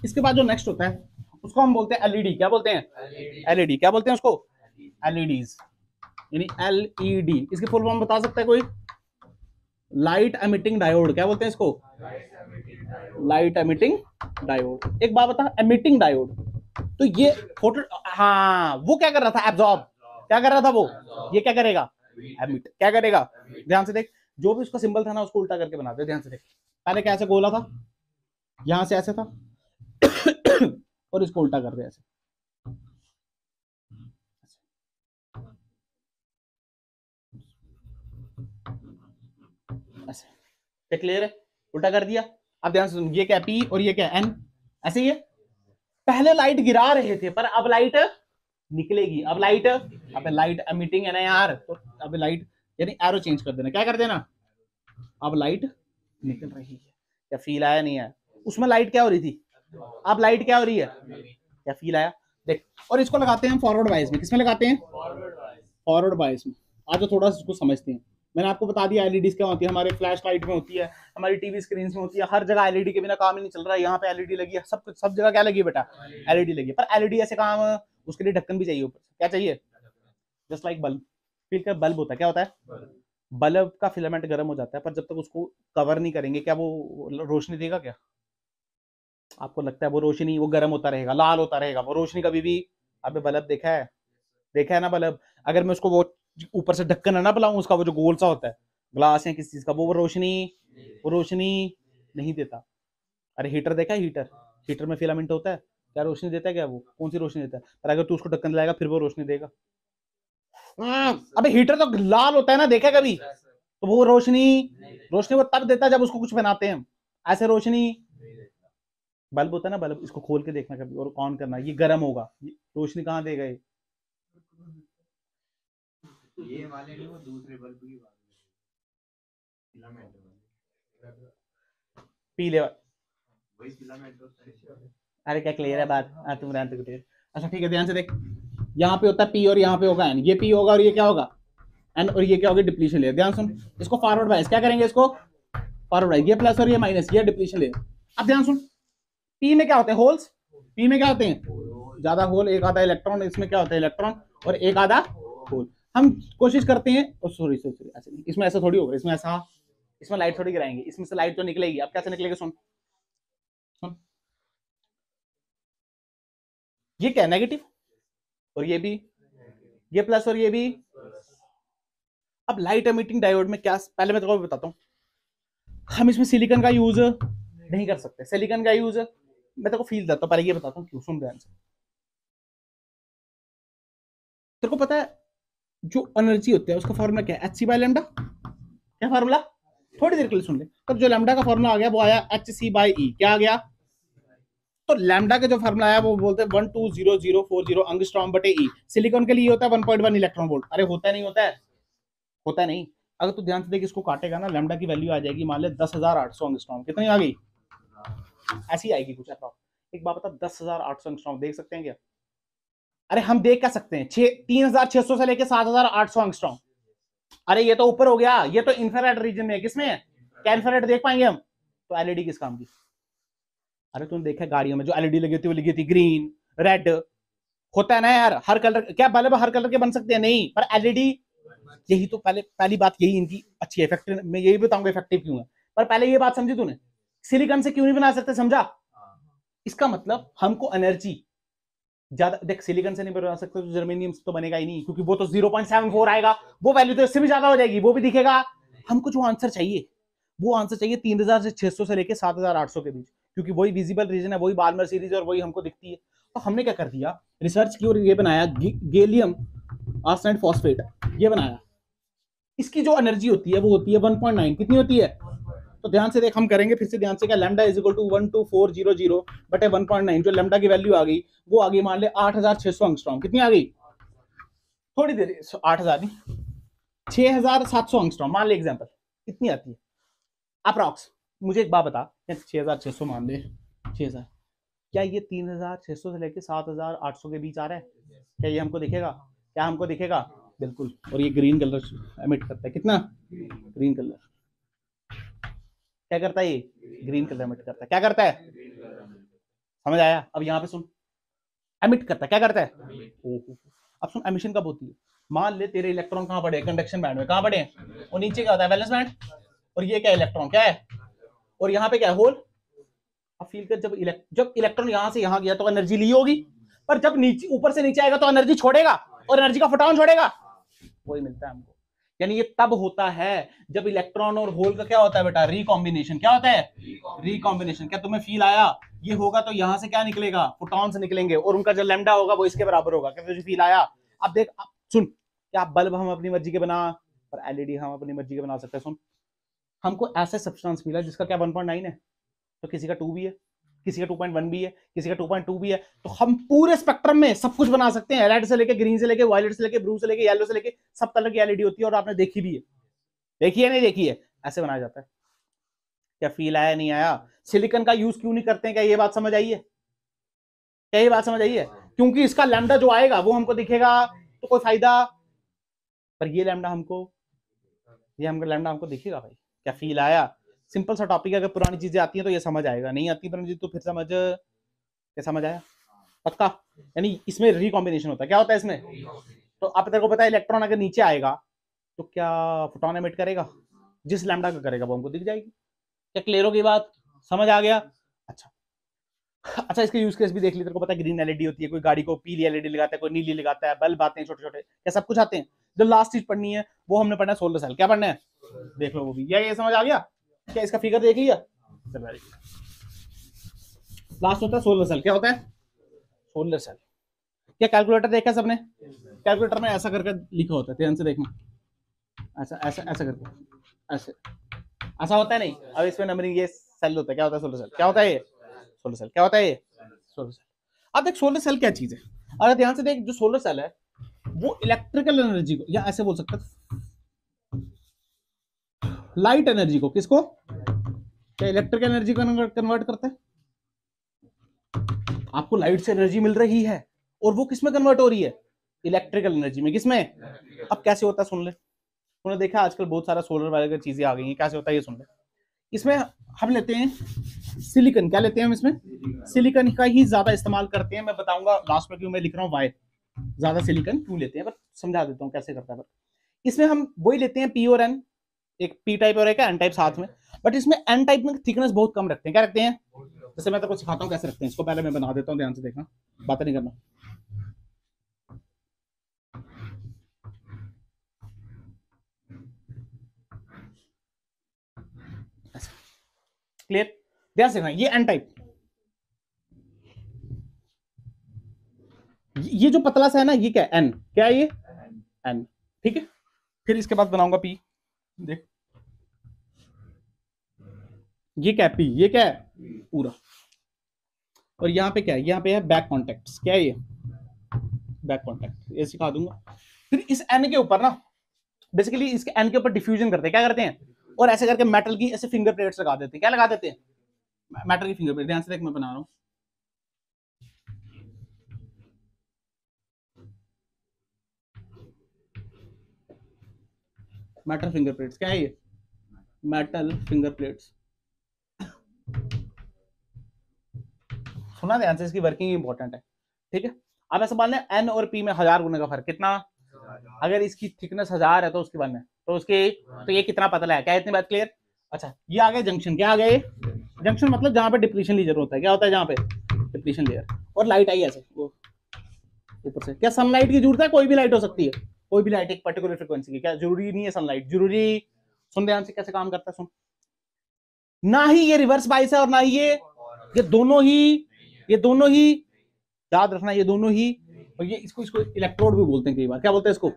इसके बाद जो नेक्स्ट होता है उसको हम बोलते हैं एलईडी। क्या बोलते हैं? एलईडी। क्या बोलते हैं उसको? एलईडीज, यानी एलईडी। इसकी फुल फॉर्म बता सकता है कोई? Light emitting diode. क्या बोलते हैं इसको? Light emitting diode. एक बात बता, एमिटिंग डायोड, तो ये फोटो, हाँ, वो क्या कर रहा था, एब्जॉर्ब। क्या कर रहा था वो, ये क्या करेगा, एमिट। क्या करेगा? ध्यान से देख, जो भी उसका सिंबल था ना उसको उल्टा करके बना दे। ध्यान से देख, पहले कैसे गोला था, यहां से ऐसे था और इसको उल्टा कर दे ऐसे, ऐसे। क्लियर है? उल्टा कर दिया। अब ध्यान से सुन, ये क्या पी और ये क्या एन, ऐसे ही है। पहले लाइट गिरा रहे थे पर अब लाइट निकलेगी। अब लाइट एमिटिंग है ना यार, तो अब लाइट, यानी एरो चेंज कर देना। क्या कर देना? अब लाइट निकल रही है। क्या फील आया? नहीं आया? उसमें लाइट क्या हो रही थी, अब लाइट क्या हो रही है? क्या फील आया? देख, और इसको लगाते हैं हम फॉरवर्ड बायस में। किसमें लगाते हैं? फॉरवर्ड बायस में। आज थोड़ा सा इसको समझते हैं। मैंने आपको बता दिया एलईडीज क्या होती है, हमारे फ्लैश लाइट में होती है, हमारी टीवी स्क्रीन में होती है, हर जगह एलईडी के बिना काम ही नहीं चल रहा है। यहाँ पे एलईडी लगी है, सब जगह क्या लगी है बेटा? एलईडी लगी है। पर एलईडी ऐसे काम, उसके लिए ढक्कन भी चाहिए ऊपर। क्या चाहिए? Just like bulb. फिर क्या बल्ब होता है, क्या होता है? बल्ब का फिलामेंट गर्म हो जाता है, पर जब तक उसको कवर नहीं करेंगे क्या वो रोशनी देगा क्या? आपको लगता है वो रोशनी, वो गर्म होता रहेगा, लाल होता रहेगा, वो रोशनी कभी भी, अबे बल्ब देखा है ना बल्ब, अगर मैं उसको वो ऊपर से ढक्कन है ना बनाऊं उसका, वो जो गोल सा होता है, ग्लास है किसी चीज का, वो रोशनी नहीं देता। अरे हीटर देखा है? हीटर में फिलामेंट होता है, क्या रोशनी देता है क्या? वो कौन सी रोशनी देता है? पर अगर तू उसको ढक्कन लगाएगा फिर वो रोशनी देगा। अबे हीटर तो लाल होता है ना, देखा कभी? तो वो रोशनी वो तब देता है जब उसको कुछ बनाते हैं हम, ऐसे रोशनी। बल्ब होता है ना, बल्ब, इसको खोल के देखना कभी और ऑन करना, ये गर्म होगा, रोशनी कहाँ देगा ये वाले नहीं, वो दूसरे बल्ब की बात है, पीले वही फिलामेंट होता है। अरे क्या क्लियर है बात? तुम रहने दो। अच्छा ठीक है, ध्यान से देख, यहाँ पे होता है पी और यहाँ पे होगा एन, ये पी होगा और ये क्या होगा? एन, और ये क्या होगा? Depletion layer. ध्यान सुन, इसको फॉरवर्ड बायस क्या करेंगे? इसको फॉरवर्ड बायस, ये प्लस और ये माइनस, ये डिप्लीशन लेयर। अब ध्यान सुन, पी में क्या होते हैं? होल्स। पी में क्या होते हैं? ज्यादा होल, एक आधा इलेक्ट्रॉन। इसमें क्या होता है? इलेक्ट्रॉन और एक आधा होल। हम कोशिश करते हैं, सॉरी ऐसे, इसमें ऐसा थोड़ी होगा, इसमें ऐसा इसमें लाइट थोड़ी गिराएंगे, इसमें से लाइट तो निकलेगी। अब कैसे निकलेगी, सुन सुन, ये क्या है नेगेटिव, और ये भी, ये प्लस और ये भी। अब लाइट एमिटिंग डायोड में क्या, पहले मैं तेरे को बताता हूं, हम इसमें सिलिकॉन का यूज नहीं कर सकते। सिलिकॉन का यूज मैं तेरे को फील देता हूं, पहले ये बताता हूं क्यों, सुन ध्यान से। तेरे को पता है जो एनर्जी होता है उसका फॉर्मूला क्या है, एच सी बाई लैम्डा। क्या फॉर्मूला, थोड़ी देर के लिए सुन ले। तब जो लैम्डा का फॉर्मूला आ गया वो आया एच सी बाई ई, क्या आ गया। तो लैम्डा का जो फॉर्मूला आया वो बोलते हैं 120040 एंगस्ट्रॉम बटे ई। सिलिकॉन के लिए होता है 1.1 इलेक्ट्रॉन वोल्ट। अरे होता नहीं, होता है, होता नहीं। अगर तू ध्यान से देख, इसको काटेगा ना, लैम्डा की वैल्यू आ जाएगी मान ले 10,800 एंगस्ट्रॉम। कितनी आ गई, ऐसी आएगी कुछ अप्रॉक्स। एक बात बता, 10,800 एंगस्ट्रॉम देख सकते हैं क्या? अरे हम देख क्या सकते हैं, 3,600 से लेके 7,800 एंगस्ट्रॉम। अरे ये तो ऊपर हो गया, ये तो इंफ्रारेड रीजन में है। किसमें है, क्या इंफ्रारेड देख पाएंगे हम? तो एलईडी किस काम की? अरे तुमने देखा गाड़ियों में जो एलईडी लगी होती है, वो लगी थी ग्रीन रेड, होता है ना यार। हर कलर, क्या बल्ब हर कलर के बन सकते हैं? नहीं, पर एलईडी, यही तो पहली बात यही इनकी अच्छी है। इफेक्टिव, मैं यही बताऊंगा इफेक्टिव क्यों है। पर पहले ये बात समझी तूने, सिलिकॉन से क्यों नहीं बना सकते, समझा? इसका मतलब हमको एनर्जी ज्यादा, देख सिलिकॉन से नहीं बना सकते तो जर्मेनियम से तो बनेगा ही नहीं, क्योंकि वो तो 0.74 आएगा, वो वैल्यू तो इससे भी ज्यादा हो जाएगी, वो भी दिखेगा। हमको जो आंसर चाहिए वो आंसर चाहिए 3,600 से लेके 7,800 के बीच, क्योंकि वही विजिबल रीजन है, वही बार्मर सीरीज और वही हमको दिखती है। तो हमने क्या कर दिया, रिसर्च की और ये बनाया गैलियम आर्सेनाइड फॉस्फेट, ये बनाया। इसकी जो एनर्जी होती है वो होती है 1.9। कितनी होती है? तो ध्यान से देख, हम करेंगे फिर से ध्यान से। क्या लैम्डा इज इक्वल टू 12400 बटे 1.9, जो लैम्डा की वैल्यू आ गई वो आ गई मान ले 8,600 एंगस्ट्रॉम। कितनी आ गई? थोड़ी देर, 8,000 नहीं, 6,700 एंगस्ट्रॉम मान ले एग्जांपल। कितनी आती है अप्रॉक्स? मुझे एक बात बता, 6,600 मान ले, 6,000, क्या ये 3,600 से लेके 7,800 के बीच आ रहा है? क्या ये हमको दिखेगा? क्या हमको दिखेगा? बिल्कुल। और ये ग्रीन कलर एमिट करता है, कितना? ग्रीन कलर क्या करता है? ये ग्रीन कलर एमिट करता है। क्या करता है? समझ आया? अब यहाँ पे सुन, एमिट करता है, क्या करता है? ओहो। अब सुन, एमिशन कब होती है? मान ले तेरे इलेक्ट्रॉन कहाँ पड़े, कंडक्शन बैंड में, कहाँ पड़े हैं? और नीचे क्या होता है? Valence band. और ये क्या, इलेक्ट्रॉन क्या है, और यहाँ पे क्या है, होल। अब फील कर, जब इलेक्ट्रॉन यहाँ से यहाँ गया तो एनर्जी ली होगी, पर जब नीचे ऊपर से नीचे आएगा तो एनर्जी छोड़ेगा, और एनर्जी का फोटोन छोड़ेगा, वही मिलता है हमको। यानी ये तब होता है जब इलेक्ट्रॉन और होल का क्या होता है बेटा, रिकॉम्बिनेशन। क्या होता है? रिकॉम्बिनेशन। क्या तुम्हें फील आया? ये होगा तो यहां से क्या निकलेगा, फोटॉन्स निकलेंगे, और उनका जो लैम्डा होगा वो इसके बराबर होगा। क्या तुझे फील आया? अब देख, अब सुन, क्या बल्ब हम अपनी मर्जी के बना, पर एलईडी हम अपनी मर्जी के बना सकते हैं। सुन, हमको ऐसा सब्सटेंस मिला जिसका क्या 1.9 है, तो किसी का 2 भी है, किसी का 2.1 भी है, किसी का 2.2 भी है। तो हम पूरे स्पेक्ट्रम में सब कुछ बना सकते हैं, रेड से लेके ग्रीन से लेके वायलेट से लेके ब्लू से लेके येलो से लेके सब कलर की एलईडी होती है। और आपने देखी भी है, देखी है नहीं देखी है, ऐसे बनाया जाता है। क्या फील आया, नहीं आया? सिलिकॉन का यूज क्यों नहीं करते हैं, क्या ये बात समझ आई है? क्या ये बात समझ आई है? क्योंकि इसका लैम्डा जो आएगा वो हमको दिखेगा, तो कोई फायदा। पर ये लैम्डा हमको, ये हमको लैम्डा हमको दिखेगा भाई। क्या फील आया? सिंपल सा टॉपिक है, अगर पुरानी चीजें आती हैं तो ये समझ आएगा, नहीं आती पुरानी चीज तो फिर समझ, क्या समझ आया? पक्का? यानी इसमें रिकॉम्बिनेशन होता है। क्या होता है इसमें? तो आप तेरे को पता है इलेक्ट्रॉन अगर नीचे आएगा तो क्या फोटोन एमिट करेगा, जिस लैम्डा का करेगा वो हमको दिख जाएगी। क्या क्लियर हो गई बात? समझ आ गया? अच्छा अच्छा, इसके यूज केस भी देख ली। तेरे को पता है ग्रीन एलईडी होती है, कोई गाड़ी को पीली एलईडी लगाता है, कोई नीली लगाता है, बल्ब आते हैं छोटे छोटे, क्या सब कुछ आते हैं। जो लास्ट चीज पढ़नी है वो हमने पढ़ना है सोलर सेल। क्या पढ़ना है? देख लो वो भी, ये समझ आ गया? क्या इसका फिगर देख लिया? लास्ट होता है सोलर सेल। क्या होता है सोलर सेल? क्या कैलकुलेटर देखा सबने? कैलकुलेटर में ऐसा करके लिखा होता है, ध्यान से देखना, ऐसा ऐसा ऐसा करके, ऐसे ऐसा होता है नहीं। अब इसमें नंबरिंग, ये सेल होता है। क्या होता है सोलर सेल? क्या होता है ये सोलर सेल? क्या होता है ये सोलर सेल? अब देख सोलर सेल क्या चीज है, अगर ध्यान से देख, जो सोलर सेल है वो इलेक्ट्रिकल एनर्जी को, या ऐसे बोल सकते हैं लाइट एनर्जी को, किसको, क्या इलेक्ट्रिकल एनर्जी को कन्वर्ट करता है। आपको लाइट से एनर्जी मिल रही है और वो किसमें कन्वर्ट हो रही है? इलेक्ट्रिकल एनर्जी में। किसमें? अब कैसे होता है सुन ले। तूने देखा आजकल बहुत सारा सोलर वाले चीजें आ गई हैं, कैसे होता है ये सुन ले। इसमें हम लेते हैं सिलिकॉन। क्या लेते हैं हम इसमें? सिलिकॉन का ही ज्यादा इस्तेमाल करते हैं। मैं बताऊंगा लास्ट में क्यों मैं लिख रहा हूँ वाई ज्यादा सिलिकॉन क्यों लेते हैं, पर समझा देता हूँ कैसे करता है। इसमें हम वही लेते हैं पी और एन, एक पी टाइप और एक एन टाइप साथ में, बट इसमें एन टाइप में थिकनेस बहुत कम रखते हैं। क्या रखते हैं? जैसे मैं तो कुछ सिखाता हूँ कैसे रखते हैं इसको, पहले मैं बना देता हूँ, ध्यान से देखना, बातें नहीं करना। क्लियर? ध्यान से देखना, ये एन टाइप, ये जो पतला सा है ना, ये क्या है? एन। क्या है ये? एन। ठीक है, फिर इसके बाद बनाऊंगा पी। देख, ये क्या है? पी। ये क्या है? पूरा। और यहाँ पे क्या है? यहाँ पे है बैक कॉन्टेक्ट। क्या है ये? Back contact. ये सिखा दूंगा। फिर इस एन के ऊपर ना, बेसिकली इसके एन के ऊपर डिफ्यूजन करते हैं। क्या करते हैं? और ऐसे करके मेटल की ऐसे फिंगर प्लेट्स लगा देते हैं। क्या लगा देते हैं? मेटल की फिंगर प्लेट। ध्यान से देख, मैं बना रहा हूँ। Metal finger plates. क्या है ये? Metal finger plates. सुना ध्यान से, इसकी वर्किंग इंपॉर्टेंट है। ठीक है, अब ऐसा मान लें एन और पी में 1000 गुने का फर्क। कितना? अगर इसकी थिकनेस 1000 है तो उसकी 1 है, तो उसके तो ये कितना पतला है? क्या इतनी बात क्लियर? अच्छा, ये आ गया जंक्शन। क्या आ गया ये? जंक्शन मतलब जहां पे डिप्लीशन लेयर होता है। क्या होता है जहां पे? Depletion layer. और लाइट आई ऐसे वो ऊपर से। क्या सनलाइट की जरूरत है? कोई भी लाइट हो सकती है, कोई भी लाइट एक पर्टिकुलर फ्रिक्वेंसी की। क्या जरूरी नहीं है सनलाइट? जरूरी। सुन ध्यान से कैसे काम करता है, सुन। ना ही ये रिवर्स बाइस है और ना ही ये दोनों ही, ये दोनों ही, याद रखना, ये दोनों ही। और ये इसको इसको इलेक्ट्रोड भी बोलते हैं कई बार। क्या बोलते हैं इसको?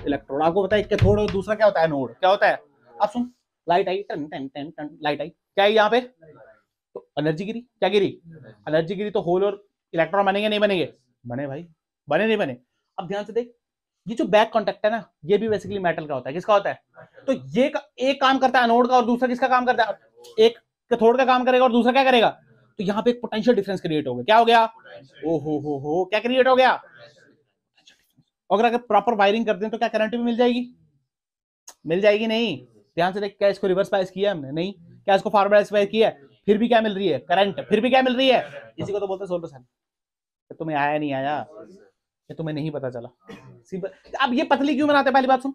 इलेक्ट्रोड। आपको पता है कैथोड और दूसरा क्या होता है? नोड। क्या होता है? अब सुन, लाइट आई, टन टन टन टन, लाइट आई। क्या है यहाँ पे? तो एनर्जी गिरी। क्या गिरी? एनर्जी गिरी। तो होल और इलेक्ट्रॉन बनेंगे नहीं बनेंगे? बने भाई, बने नहीं बने? अब ध्यान से देख, ये जो बैक कॉन्टेक्ट है ना, ये भी बेसिकली मेटल का होता है। किसका होता है? तो ये एक काम करता है एनोड का, और दूसरा किसका काम करता है? एक कैथोड का काम करेगा और दूसरा क्या करेगा? तो यहाँ पे एक पोटेंशियल डिफरेंस क्रिएट हो गया। क्या हो गया? ओ हो, क्या क्रिएट हो गया? अगर प्रॉपर वायरिंग करते हैं तो क्या करंट भी मिल जाएगी? मिल जाएगी नहीं? ध्यान से देख, क्या इसको रिवर्स बायस किया हमने? नहीं। क्या इसको फॉरवर्ड बायस किया है? फिर भी क्या मिल रही है? करंट। फिर भी क्या मिल रही है? इसी को तो बोलते हैं सोलर सेल। तुम्हें आया नहीं आया, ये तुम्हें नहीं पता चला। अब ये पतली क्यों बनाते हैं? पहली बात सुन,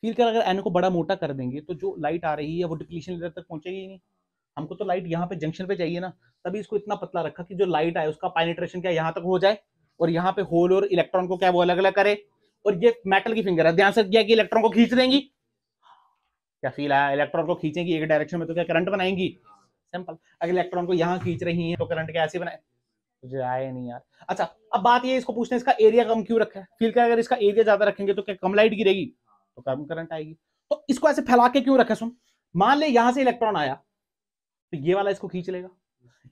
फील कर, अगर एन को बड़ा मोटा कर देंगे तो जो लाइट आ रही है वो डिप्लीशन लेयर तक पहुंचेगी ही नहीं। हमको तो लाइट यहाँ पे जंक्शन पे चाहिए ना, तभी इसको इतना पतला रखा कि जो लाइट आए उसका पेनिट्रेशन क्या यहाँ तक हो जाए, और यहाँ पे होल और इलेक्ट्रॉन को क्या वो अलग अलग करे। और ये मेटल की फिंगर है, ध्यान से किया कि इलेक्ट्रॉन को खींच देंगी। क्या फील आया? इलेक्ट्रॉन को खींचेंगी एक डायरेक्शन में तो क्या करंट बनाएंगी? सिंपल। अगर इलेक्ट्रॉन को यहाँ खींच रही है तो करंट कैसे बनाए? मुझे आए नहीं यार। अच्छा, अब बात ये इसको पूछने, इसका एरिया कम क्यों रखा है? फील कर, अगर इसका एरिया ज्यादा रखेंगे तो क्या कम लाइट गिरेगी? तो कम करंट आएगी। तो इसको ऐसे फैला के क्यों रखा? सुन, मान ले यहां से इलेक्ट्रॉन आया तो ये वाला इसको खींच लेगा,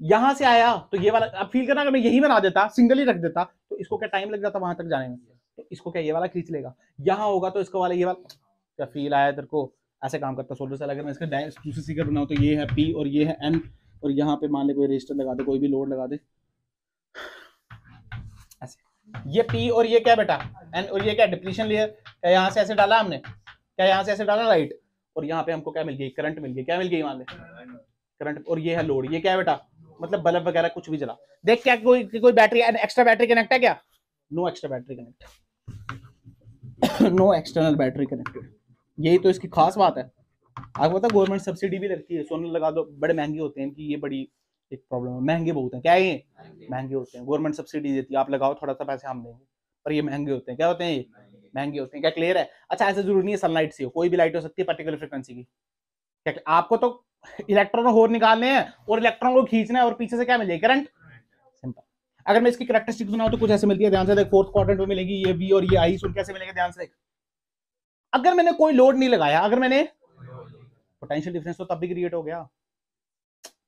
यहां से आया तो ये वाला। अब फील करना, अगर मैं यही बना देता, सिंगल ही रख देता, तो इसको क्या टाइम लग जाता वहां तक जाने में? तो इसको क्या ये वाला खींच लेगा? यहां होगा तो इसको वाला ये वाला। क्या फील आया तेरे को? ऐसे काम करता सोलर सेल। अगर मैं इसका दूसरी फिगर बनाऊं तो ये है पी और ये है एन, और यहाँ पे मान ले कोई रजिस्टर लगा दे, कोई भी लोड लगा दे ऐसे। ये पी और ये क्या बेटा? एन। और ये क्या? Depletion layer. क्या यहाँ से ऐसे डाला हमने? क्या यहाँ से ऐसे डाला? राइट। और यहाँ पे हमको क्या मिल गई? करंट मिल गई। क्या मिल गई? मान ले करंट। और ये है लोड। ये क्या है बेटा? मतलब बल्ब वगैरह कुछ भी जला। देख, क्या कोई बैटरी, एक्स्ट्रा बैटरी कनेक्ट है क्या? No extra battery connect, no external battery connected. यही तो इसकी खास बात है। आपको पता गवर्नमेंट सब्सिडी भी लगती है, सोलर लगा दो। बड़े महंगे होते हैं, कि ये बड़ी एक प्रॉब्लम है, महंगे बहुत है। क्या है ये? महंगे होते हैं। गवर्नमेंट सब्सिडी देती है, आप लगाओ थोड़ा सा पैसे हम देंगे, पर ये महंगे होते हैं। क्या होते हैं ये? महंगे होते हैं। क्या क्लियर है? अच्छा, ऐसा जरूरी नहीं है सनलाइट से हो, कोई भी लाइट हो सकती है पर्टिकुलर फ्रिक्वेंसी की। क्या आपको तो इलेक्ट्रॉन और होल निकालने हैं और इलेक्ट्रॉन को खींचना है, और पीछे से क्या मिल जाएगी? करंट। सिंपल। अगर मैं इसकी कैरेक्टरिस्टिक्स बनाऊं तो कुछ ऐसे मिलती है, ध्यान से देख। फोर्थ क्वाड्रेंट में मिलेगी ये वी और ये आई। सुन कैसे मिलेगा? ध्यान से देख। अगर मैंने कोई लोड नहीं लगाया, अगर मैंने, पोटेंशियल डिफरेंस तो तब भी क्रिएट हो गया।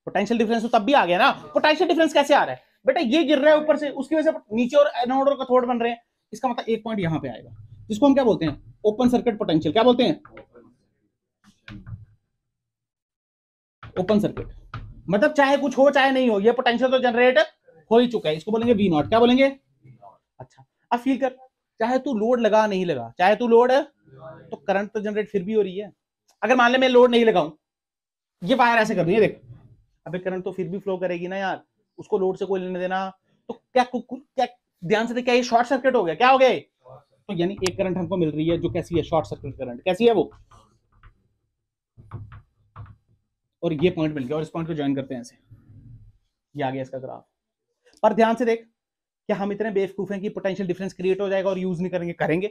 पोटेंशियल डिफरेंस तो तब भी आ गया ना। पोटेंशियल डिफरेंस कैसे आ रहा है बेटा? ये गिर रहा है ऊपर से, उसकी वजह से नीचे और एनोड और कैथोड बन रहे हैं। इसका मतलब एक पॉइंट यहां पे आएगा, जिसको हम क्या बोलते हैं? Open circuit potential. क्या बोलते हैं? Open circuit. मतलब चाहे कुछ हो चाहे नहीं हो, ये पोटेंशियल तो जनरेट हो ही चुका है। इसको बोलेंगे वी नॉट। क्या बोलेंगे? अच्छा, अब फील कर, चाहे तू लोड लगा नहीं लगा, चाहे तू लोड, तो करंट तो जनरेट फिर भी हो रही है। अगर मान ले मैं लोड नहीं लगाऊं, ये वायर ऐसे कर रही है, देख, अबे करंट तो फिर भी फ्लो करेगी ना यार, उसको लोड से कोई लेने देना। तो क्या ध्यान से देख, क्या ये शॉर्ट सर्किट हो गया? क्या हो गया? तो यानी एक करंट हमको मिल रही है जो कैसी है? Short circuit current. कैसी है वो? और ये पॉइंट मिल गया और इस पॉइंट को ज्वाइन करते हैं ऐसे, ये आ गया इसका ग्राफ। पर ध्यान से देख, क्या हम इतने बेवकूफ हैं कि पोटेंशियल डिफरेंस क्रिएट हो जाएगा और यूज नहीं करेंगे? करेंगे।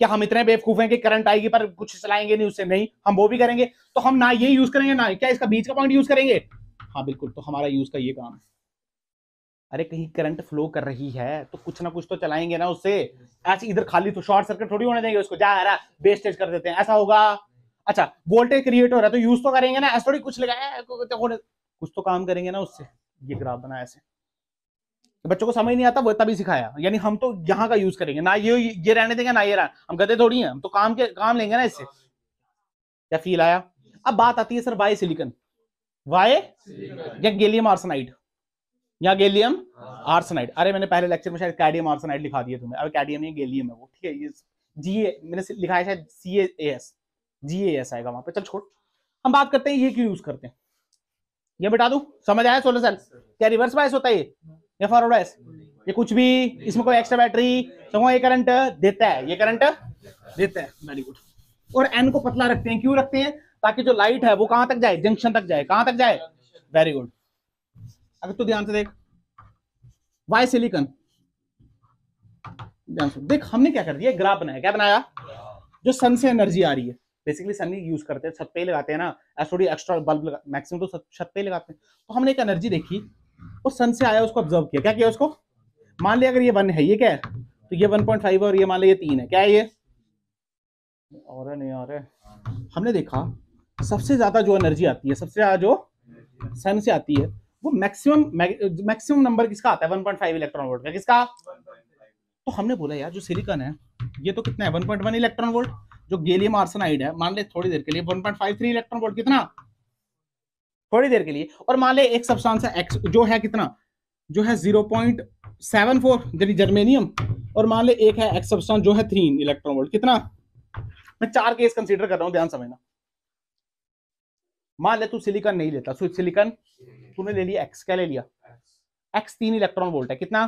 क्या हम इतने बेवकूफ हैं कि करंट आएगी पर कुछ चलाएंगे नहीं उससे? नहीं, हम वो भी करेंगे। तो हम ना ये यूज करेंगे ना क्या इसका बीच का पॉइंट यूज करेंगे? हाँ बिल्कुल। तो हमारा यूज का ये काम है। अरे कहीं करंट फ्लो कर रही है तो कुछ ना कुछ तो चलाएंगे ना उससे। ऐसे इधर खाली तो शॉर्ट सर्किट थोड़ी होने देंगे उसको, जा रहा वेस्टेज कर देते हैं, ऐसा होगा? अच्छा, वोल्टेज क्रिएट हो रहा है तो यूज तो करेंगे ना, ऐसा थोड़ी कुछ लगाया कुछ तो काम करेंगे ना उससे। ये ग्राफ बना ऐसे, बच्चों को समझ नहीं आता वो तभी सिखाया। यानी हम तो यहाँ का यूज करेंगे ना, ये रहने देंगे ना, ये हम गधे थोड़ी हैं, हम तो काम लेंगे ना इससे। क्या फील आया? अब बात आती है सर वाई सिलिकॉन, वाई या गैलियम आर्सेनाइड या गैलियम आर्सेनाइड। अरे मैंने पहले लेक्चर में शायद कैडियम आर्सेनाइड लिखा दिया तुम्हें। अब कैडियम नहीं, गैलियम है वो, ठीक है। ये जीए मैंने लिखा है शायद CAS, GAS आएगा वहां पे। चल छोड़, हम बात करते हैं ये क्यों यूज करते हैं। ये बता दूं, समझ आया? सोलर सेल क्या रिवर्स बायस होता है या फॉरवर्ड बायस? ये कुछ भी, इसमें कोई एक्स्ट्रा बैटरी, तो ये करंट देता है, ये करंट देता है। Very good. और एन को पतला रखते हैं, क्यों रखते हैं? ताकि जो लाइट है वो कहां तक जाए? जंक्शन तक जाए। कहां तक जाए? Very good. अगर तू ध्यान से देख, वाई सिलिकॉन, ध्यान से देख, हमने क्या कर दिया, ग्राफ बनाया। क्या बनाया? जो सन से एनर्जी आ रही है, बेसिकली सन ही यूज करते हैं, छत पे ही लगाते हैं ना, थोड़ी एक्स्ट्रा बल्ब मैक्सिमम तो छत पे ही लगाते हैं। तो हमने एक एनर्जी देखी और सन से आया, उसको ऑब्जर्व किया। क्या किया उसको? मान लिया अगर ये 1 है, ये क्या है? तो ये 1.5 है, और ये मान लिया ये 3 है। क्या है ये? और नहीं आ रहा है। हमने देखा सबसे ज्यादा जो एनर्जी आती है, सबसे ज्यादा जो सन से आती है, वो मैक्सिमम नंबर किसका आता है? 1.5 इलेक्ट्रॉन वोल्ट का। किसका? तो हमने बोला यार जो सिलिकॉन है ये तो कितना है? 1.1 इलेक्ट्रॉन वोल्ट। जो गैलियम आर्सेनाइड है मान ले थोड़ी देर के लिए 1.53 इलेक्ट्रॉन वोल्ट। कितना? थोड़ी देर के लिए। और मान ले एक सब्सटेंस है एक्स जो है कितना? जो है 0.74 यानी जर्मेनियम। और मान ले एक है एक्स सब्सटेंस जो है 3 इलेक्ट्रॉन वोल्ट। कितना? मैं 4 केस कंसीडर कर रहा हूं, ध्यान समझना। मान ले तू सिलिकॉन नहीं लेता, सिलिकॉन तूने ले लिया एक्स। क्या ले लिया? एक्स 3 इलेक्ट्रॉन वोल्ट है। कितना?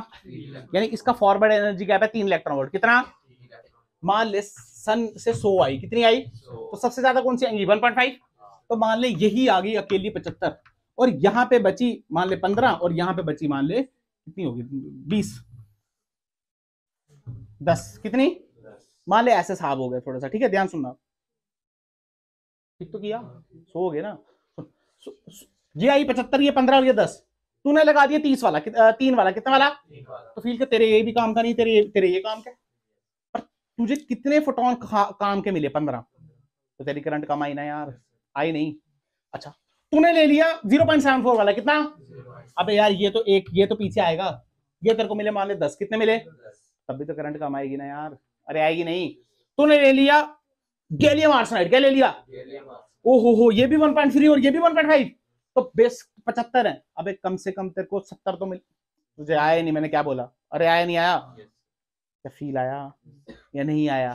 यानी इसका फॉरवर्ड एनर्जी गैप है 3 इलेक्ट्रॉन वोल्ट। कितना? मान ले सन से 100 आई। कितनी आई? तो सबसे ज्यादा कौन सी आएंगी? 1.5। तो मान ले यही आ गई अकेली 75, और यहां पे बची मान ले 15, और यहां पे बची मान ले कितनी होगी? 20, 10। कितनी? मान ले ऐसे साहब हो गए थोड़ा सा, ठीक है, ध्यान सुनना। ठीक तो किया, सो हो गए ना। ये आई 75, ये 15 और ये 10। तूने लगा दिया 30 वाला, 3 वाला। कितना वाला? तो फील के तेरे ये भी काम का नहीं, तेरे ये काम का। पर तुझे कितने फोटोन काम के मिले? 15। तो तेरी करंट कम आई ना यार? आई नहीं। अच्छा, तूने ले लिया 0.74 वाला। कितना? अबे यार ये तो ये तो पीछे आएगा। ये तेरे को मिले मान ले 10। कितने मिले? तब भी तो करंट कम आएगी ना यार? अरे आएगी नहीं। तूने ले लिया गैलियम आर्सेनाइड। क्या ले लिया? ओहो हो, ये भी 1.3 और ये भी 1.5। तो बेस 75 है। अबे कम से कम तेरे को 70 तो मिल। तुझे आया नहीं, मैंने क्या बोला? अरे आया नहीं आया? क्या फील आया या नहीं आया?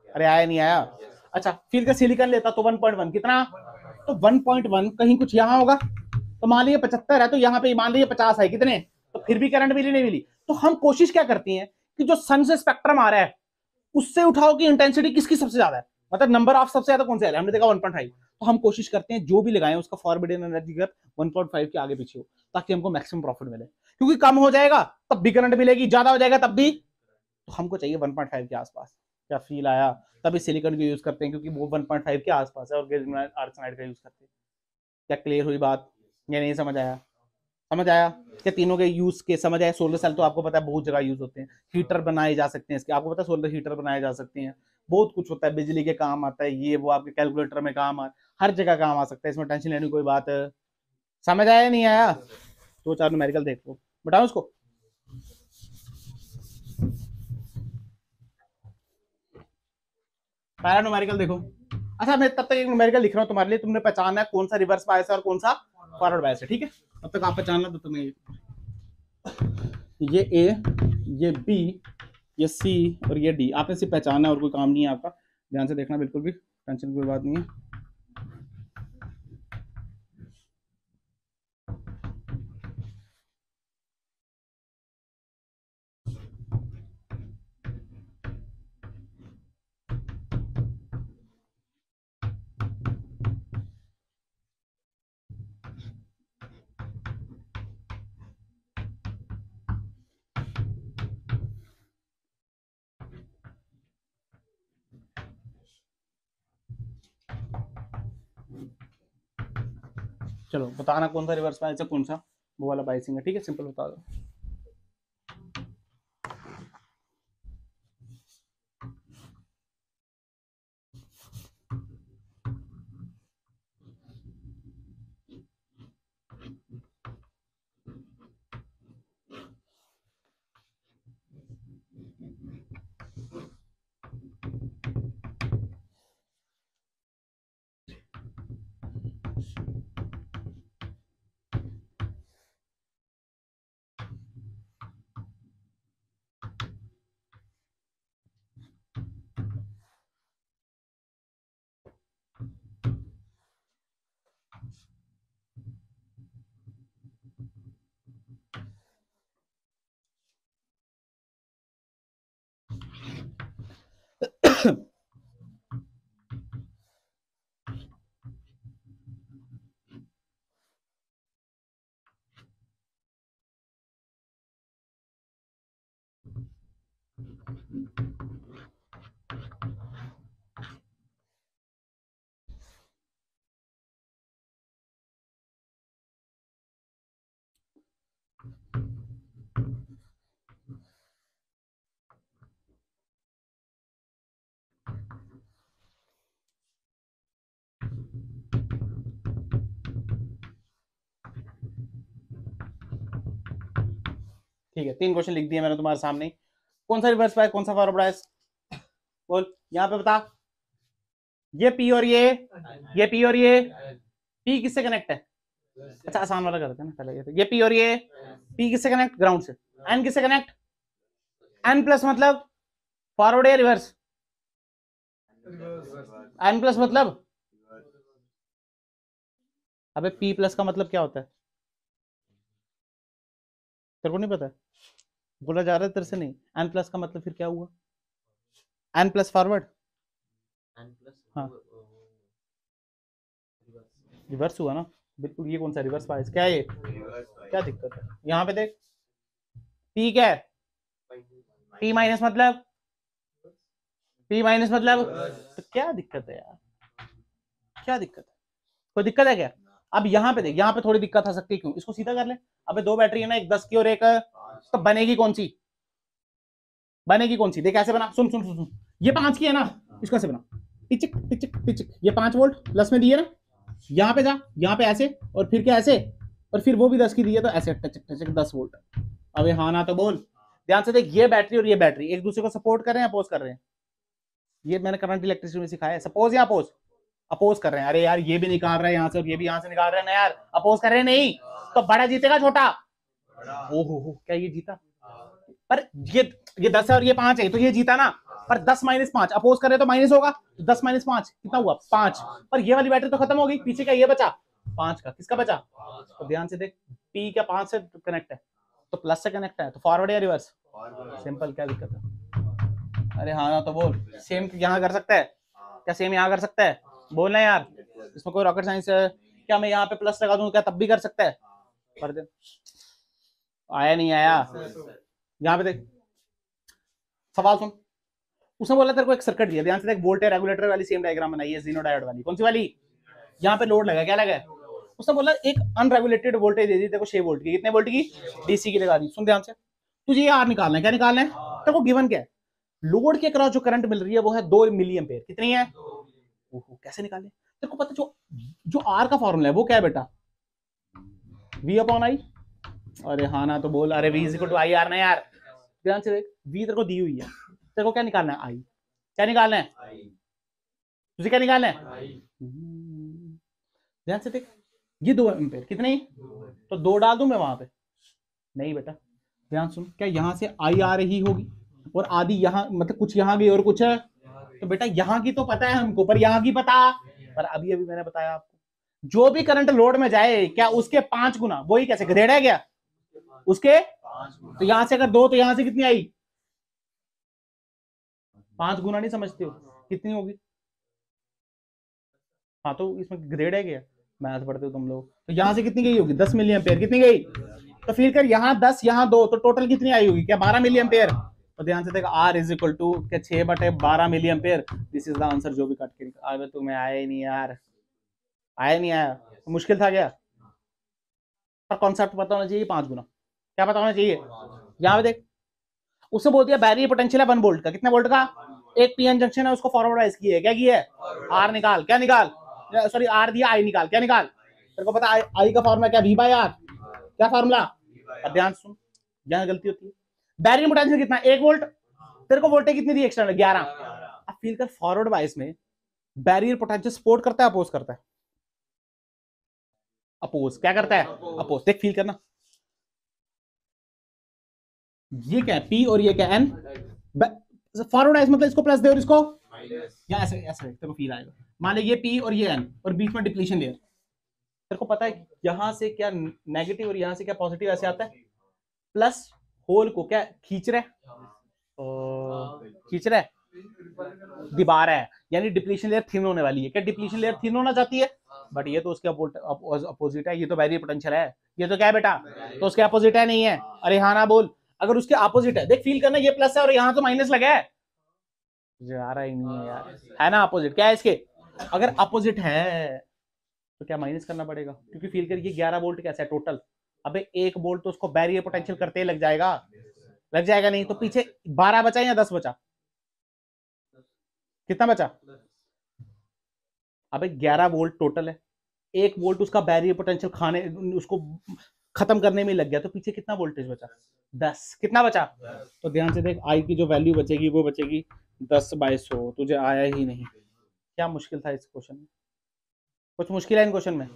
अरे आया नहीं आया? अच्छा, फील का सिलिकॉन लेता तो 1.1। कितना? तो 1.1 कहीं कुछ यहाँ होगा। तो मान लीजिए 75 है, तो यहाँ पे मान लीजिए 50 है। कितने? तो फिर भी करंट मिली नहीं मिली। तो हम कोशिश क्या करती हैं कि जो सन से स्पेक्ट्रम आ रहा है उससे उठाओ कि इंटेंसिटी किसकी सबसे ज्यादा है, मतलब नंबर ऑफ सबसे ज्यादा कौन से आ रहा है। हमने देखा 1.5। तो हम कोशिश करते हैं जो भी लगाएं उसका फॉरबिडन एनर्जी गैप 1.5 के आगे पीछे हो, ताकि हमको मैक्सिमम प्रॉफिट मिले। क्योंकि कम हो जाएगा तब भी करंट मिलेगी, ज्यादा हो जाएगा तब भी। तो हमको चाहिए 1.5 के आसपास। क्या फील आया? तभी सिलिकॉन को यूज करते हैं क्योंकि वो 1.5 के आसपास है, और आर्सेनाइड का यूज करते हैं। क्या क्लियर हुई बात या नहीं? समझ आया? समझ आया? क्या तीनों के यूज के समझ आया? सोलर सेल तो आपको पता है बहुत जगह यूज होते हैं। हीटर बनाए जा सकते हैं इसके, आपको पता है सोलर हीटर बनाए जा सकते हैं। बहुत कुछ होता है, बिजली के काम आता है, ये वो आपके कैलकुलेटर में काम आ, हर जगह काम आ सकता है। इसमें टेंशन लेने की कोई बात है? समझ आया नहीं आया? दो चार न्यूमेरिकल देख लो, बताओ उसको। पहला न्यूमेरिकल देखो। अच्छा, मैं तब तक एक न्यूमेरिकल लिख रहा हूँ तुम्हारे लिए, तुमने पहचानना है कौन सा रिवर्स बायस है और कौन सा फॉरवर्ड बायस है, ठीक है? तब तक आप पहचानना। तो तुम्हें ये ए, ये बी, ये सी और ये डी आपने सिर्फ पहचाना है, और कोई काम नहीं है आपका। ध्यान से देखना, बिल्कुल भी टेंशन की कोई बात नहीं है। चलो बताना कौन सा रिवर्स बायस है, कौन सा वो वाला बायसिंग है, ठीक है, सिंपल बता दो। ठीक है, 3 क्वेश्चन लिख दिए मैंने तुम्हारे सामने। कौन सा रिवर्स बायस, कौन सा फॉरवर्ड बायस, बोल यहाँ पे बता। ये पी और ये पी और ये पी किससे कनेक्ट है? अच्छा आसान वाला करते हैं ना पहले, ये पी और ये पी किससे कनेक्ट? ग्राउंड से। एन किससे कनेक्ट? एन प्लस मतलब फॉरवर्ड या रिवर्स? एन प्लस मतलब, अबे पी प्लस का मतलब क्या होता है? तेरे को नहीं पता? बोला जा रहा है तेरे से नहीं। एन प्लस का मतलब फिर क्या हुआ? एन प्लस फॉरवर्ड, हाँ रिवर्स हुआ ना, बिल्कुल। ये कौन सा रिवर्स बायस, क्या है ये? क्या दिक्कत है? यहाँ पे देख, पी क्या है? पी माइनस मतलब, पी माइनस मतलब, तो क्या दिक्कत है यार? क्या दिक्कत है? कोई दिक्कत है क्या? अब यहाँ पे देख, यहाँ पे थोड़ी दिक्कत आ सकती है, क्यों? इसको सीधा कर ले। अबे 2 बैटरी है ना, एक 10 की और एक, तो बनेगी कौन सी? बनेगी कौन सी? देख ऐसे बना, सुन सुन सुन सुन, ये 5 की है ना, इसको ऐसे बना, टिचिक टिचिक टिचिक, ये 5 वोल्ट प्लस में दिए ना, यहाँ पे जा, यहाँ पे ऐसे, और फिर क्या ऐसे, और फिर वो भी 10 की दी है तो ऐसे टचक टचक 10 वोल्ट। अबे हाँ ना तो बोल। ध्यान से देख, ये बैटरी और ये बैटरी एक दूसरे को सपोर्ट कर रहे हैं, अपोज कर रहे हैं? ये मैंने करंट इलेक्ट्रिसिटी में सिखाया है, सपोज या अपोज? अपोज कर रहे हैं। अरे यार ये भी निकाल रहे हैं यहाँ से और ये भी यहाँ से निकाल रहे हैं ना यार, अपोज कर रहे हैं नहीं, तो बड़ा जीतेगा छोटा? ओहो क्या ये जीता? पर ये 10 है और ये 5 है, तो ये जीता ना। पर 10 माइनस 5 अपोज करे तो माइनस होगा, 10 माइनस 5 कितना हुआ? 5। पर ये वाली बैटरी तो खत्म हो गई, पीछे का ये बचा 5 का, किसका बचा? तो ध्यान से देख, पी क्या 5 से कनेक्ट है, तो प्लस से कनेक्ट है, तो फॉरवर्ड या रिवर्स? सिंपल, क्या दिक्कत है? अरे हाँ तो बोल, सेम यहाँ कर सकता है क्या? सेम यहाँ कर सकता है? बोलना यार, इसमें कोई रॉकेट साइंस है क्या? मैं यहाँ पे प्लस लगा दूं क्या तब भी कर सकता है? कर दे। आया नहीं आया? यहाँ पे देख, सवाल सुन। उसने बोला तेरे को एक सर्किट दिया, ध्यान से देख, वोल्टेज रेगुलेटर वाली सेम डायग्राम बनाई है, जीनो डायोड वाली। कौन सी वाली? यहाँ पे लोड लगा, क्या लगा? उसने बोला एक अनरेगुलेटेड वोल्टेज दे दी तेरे को 6 वोल्ट की, कितने वोल्ट की? डीसी की लगा दी। सुन ध्यान से, तुझे ये आर निकालना है, क्या निकालना है? तेरे को गिवन क्या है? लोड के अक्रॉस जो करंट मिल रही है वो है 2 मिली एम्पेयर। कितनी है? ओहो कैसे निकाले? तेरे को पता, जो आर का फॉर्मूला है वो क्या है बेटा? V upon I. अरे हाँ ना तो बोल। अरे V is equal to I R ना यार। ध्यान से देख, वी तेरे को दी हुई है, तेरे को क्या निकालना है? आई। क्या निकालना है? तुझे क्या निकालना है? ध्यान से देख, ये 2 एम्पेयर कितने, तो 2 डाल दूं मैं वहां पे? नहीं बेटा, ध्यान सुन, क्या यहाँ से आई आ रही होगी और आधी यहाँ, मतलब कुछ यहाँ गई और कुछ है, तो बेटा यहाँ की तो पता है हमको, पर यहाँ की पता? पर अभी अभी मैंने बताया आपको, जो भी करंट लोड में जाए क्या उसके 5 गुना, वही कैसे गधेड़ा है क्या उसके? तो यहां से अगर 2 तो यहां से कितनी आई? 5 गुना नहीं समझते हो? कितनी होगी? हाँ तो इसमें ग्रेड है क्या? मैथ पढ़ते हो तुम लोग, तो यहां से कितनी गई होगी? 10 मिली एम्पेयर। कितनी गई? तो फिर कर यहाँ 10 यहाँ 2, तो टोटल कितनी आई होगी? क्या 12 मिली एम्पेयर? तो ध्यान से देखा, R is equal to 6/12 milliampere. This is the answer. जो भी कट के तुम्हें आया ही नहीं यार, आया नहीं आया तो मुश्किल था क्या? पर कॉन्सेप्ट पता होना चाहिए 5 गुना। क्या पता होना चाहिए? यहाँ पे देख, उससे बोल दिया बैरियर पोटेंशियल है 1 वोल्ट का। कितने वोल्ट का? एक पीएन जंक्शन है, उसको फॉरवर्ड वाइज किया है। क्या किया है? आर निकाल। क्या निकाल? सॉरी आर दिया, आई निकाल। क्या निकाल? तेरे को पता आई का फॉर्मूला क्या? V by R. क्या फॉर्मूला? अब ध्यान सुन, जहां गलती होती है। बैरियर पोटेंशियल कितना? 1 वोल्ट। तेरे को वोल्टेज कितनी दी एक्सटर्नल? 11। अब फील कर फॉरवर्ड वाइज में बैरियर पोटेंशियल सपोर्ट करता है अपोज करता है? अपोज। क्या करता है? अपोज। देख फील करना, ये क्या है? पी और ये क्या? एन। फॉरवर्ड वाइज मतलब इसको प्लस दे और इसको या ऐसे ऐसे तेरे को फील आएगा। मान ले ये पी और ये एन और बीच में डिप्लीशन लेयर। तेरे को पता है यहां से क्या नेगेटिव और यहां से क्या पॉजिटिव ऐसे आता है? प्लस होल को क्या खींच रहा है? खींच रहा है, दबा रहा है, यानी डिप्लीशन लेयर थिन होने वाली है। क्या डिप्लीशन लेयर थिन होना चाहती है? बट ये तो उसके अपोजिट है, ये तो बैरियर पोटेंशियल है। ये तो क्या है बेटा? तो उसके अपोजिट है, नहीं है? अरे हाँ ना बोल। अगर उसके अपोजिट है, देख फील करना, ये प्लस है और यहाँ तो माइनस लगा है। आ रहा ही नहीं है यार, है ना अपोजिट? क्या है इसके? अगर अपोजिट है तो क्या माइनस करना पड़ेगा? क्योंकि फील कर ये 11 वोल्ट कैसा है टोटल? अबे 1 वोल्ट तो उसको बैरियर पोटेंशियल करते ही लग जाएगा। लग जाएगा नहीं तो पीछे 12 बचा या 10 बचा? कितना बचा? अबे 11 वोल्ट टोटल है, 1 वोल्ट उसका बैरियर पोटेंशियल खाने उसको खत्म करने में लग गया, तो पीछे कितना वोल्टेज बचा? 10। कितना बचा? तो ध्यान से देख, आई की जो वैल्यू बचेगी वो बचेगी 10/100। तुझे आया ही नहीं। क्या मुश्किल था इस क्वेश्चन में? कुछ मुश्किल है इन क्वेश्चन में?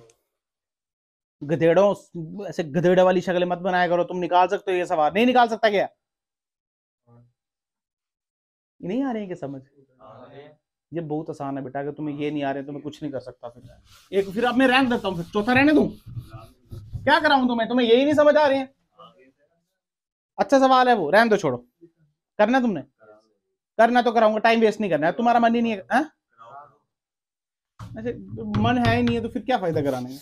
गधेड़ों ऐसे गधेड़े वाली शक्ल मत बनाया करो। तुम निकाल सकते हो ये सवाल? नहीं निकाल सकता क्या? नहीं आ रहे हैं क्या समझ? ये बहुत आसान है बेटा, अगर तुम्हें ये नहीं आ रहे तो मैं कुछ नहीं कर सकता। फिर एक फिर अब मैं रैंक देता हूँ, फिर चौथा रहने दूं? क्या कराऊं तुम्हें यही नहीं समझ आ रही है? अच्छा सवाल है वो, रहने दो, छोड़ो। करना तुमने? करना तो कराऊंगा, टाइम वेस्ट नहीं करना है। तुम्हारा मन ही नहीं है? ऐसे मन है ही नहीं है तो फिर क्या फायदा कराने का?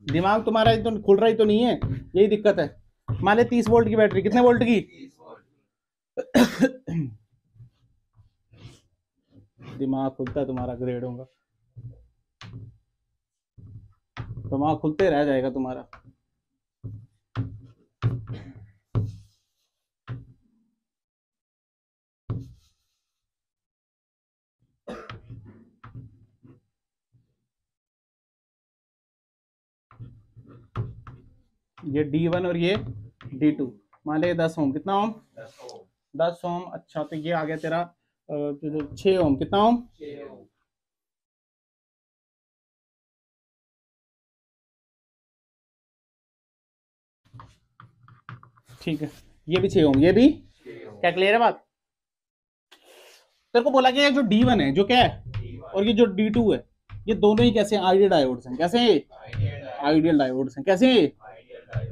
दिमाग तुम्हारा तो खुल रहा ही तो नहीं है, यही दिक्कत है। मान ले 30 वोल्ट की बैटरी, कितने वोल्ट की? दिमाग खुलता है तुम्हारा, ग्रेड होगा, दिमाग खुलते रह जाएगा तुम्हारा। ये D1 और ये D2, मान ले 10 ओम। कितना ओम? 10 ओम। अच्छा तो ये आ गया तेरा 6 ओम। कितना ओम? ठीक है, ये भी 6 ओम, ये भी। क्या क्लियर है बात? तेरे को बोला गया जो D1 है जो क्या है और ये जो D2 है, ये दोनों ही कैसे आइडियल डायोड्स हैं? कैसे? आइडियल डायोड्स हैं। कैसे?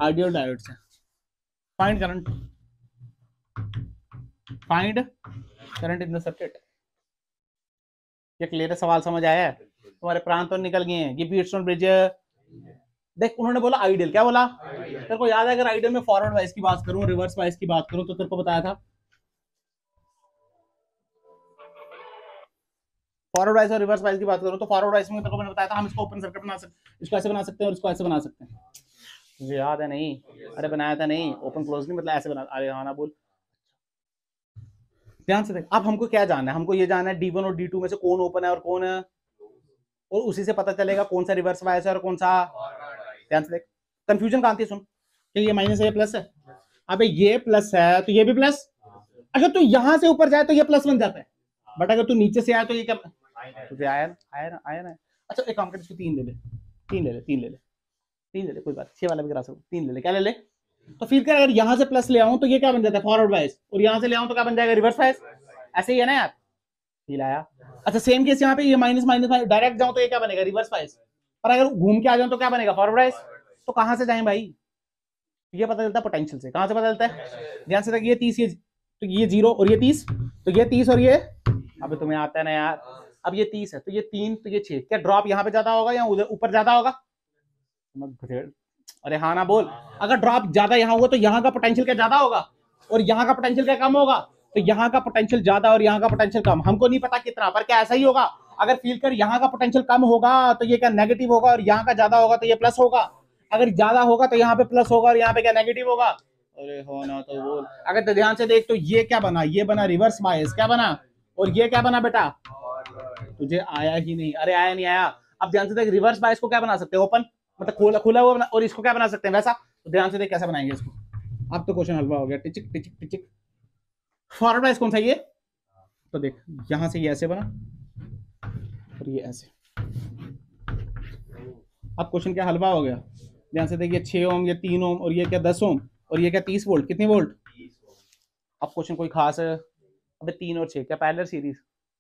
आइडियल डायोड्स हैं। Find current, find current in the circuit. ये क्लियर है? सवाल समझ आया है? तुम्हारे प्रांत तो निकल गए हैं। ये व्हीटस्टोन ब्रिज, देख उन्होंने बोला आइडियल। क्या बोला? तेरे को याद है? अगर आइडियल में फॉरवर्ड वाइज की बात करूं, रिवर्स वाइज की बात करूं, तो तेरे को बताया था फॉरवर्ड वाइज और रिवर्स वाइज की बात करूं तो फॉरवर्ड वाइज में तेरे को मैंने बताया था हम इसको ओपन सर्किट बना सकते, इसको ऐसे बना सकते हैं और इसको ऐसे बना सकते हैं। तुझे याद है? नहीं? अरे बनाया था नहीं, ओपन क्लोज नहीं, मतलब ऐसे बना। अरे हाँ ना बोल, ध्यान से देख। अब हमको क्या जानना है? हमको ये जानना है D1 और D2 में से कौन ओपन है और कौन है, और उसी से पता चलेगा कौन सा रिवर्स वाइज है और कौन सा। ध्यान से देख, कंफ्यूजन कहां थी? सुन कि ये माइनस है, ये प्लस है। अबे ये प्लस है तो ये भी प्लस। अगर तू यहां से ऊपर जाए तो ये प्लस बन जाता है, बट अगर तू नीचे से आए तो ये क्या? तुझे आया ना? आया ना? अच्छा एक काम कर, इसको 3 ले ले, 3 ले ले, 3 ले ले, 3 ले ले, कोई बात 6 वाला भी करा सकते, 3 ले ले। क्या ले ले? तो फिर क्या, अगर यहां से प्लस ले आऊं तो ये क्या बन जाता है? Forward wise. और यहां से ले आऊं तो क्या बन जाएगा? Reverse wise. ऐसे ही है ना यार? फील आया? अच्छा सेम केस यहाँ पे, ये माइनस माइनस डायरेक्ट जाऊं तो ये क्या बनेगा? Reverse wise. पर अगर घूम के आ जाऊं तो क्या बनेगा? Forward wise. तो कहां से जाएं भाई? ये पता चलता है पोटेंशियल से। कहां से पता चलता है? ध्यान से, ये 30, ये तो ये 0 और ये 30, तो ये 30 और ये, अब तुम्हें आता है ना यार? अब ये 30 है तो ये 3 तो ये 6, क्या ड्रॉप यहाँ पे ज्यादा होगा या उधर ऊपर ज्यादा होगा? अरे हाँ ना बोल। अगर ड्रॉप ज्यादा यहाँ होगा तो यहाँ का पोटेंशियल क्या ज्यादा होगा और यहाँ का पोटेंशियल क्या कम होगा? तो यहाँ का पोटेंशियल ज्यादा और यहाँ का पोटेंशियल कम। हमको नहीं पता कितना, पर क्या ऐसा ही होगा? अगर फील कर यहाँ का पोटेंशियल कम होगा तो ये क्या नेगेटिव होगा, और यहाँ का ज्यादा होगा तो ये प्लस होगा। अगर ज्यादा होगा तो यहाँ पे प्लस होगा और यहाँ पे क्या नेगेटिव होगा। अरे हो ना तो बोल। अगर तो ध्यान से देख तो ये क्या बना, ये बना रिवर्स बायस, क्या बना, और ये क्या बना बेटा, तुझे आया ही नहीं। अरे आया नहीं आया। अब ध्यान से देख, रिवर्स बायस को क्या बना सकते हैं, ओपन, मतलब खुला खुला हुआ, और इसको क्या बना सकते हैं वैसा। तो ध्यान से देख कैसे बनाएंगे इसको। अब तो क्वेश्चन हलवा हो गया, टिचिक टिचिक टिचिक। फॉरवर्ड बायस कौन सा ये, तो देख यहां से ये ऐसे बना और ये ऐसे। अब क्वेश्चन क्या हलवा हो गया। ध्यान से देखिए 6 ओम, ये 3 ओम, और ये क्या 10 ओम, और ये क्या 30 वोल्ट, कितने वोल्ट। अब क्वेश्चन कोई खास है। अबे 3 और 6 क्या पैरेलल सीरीज,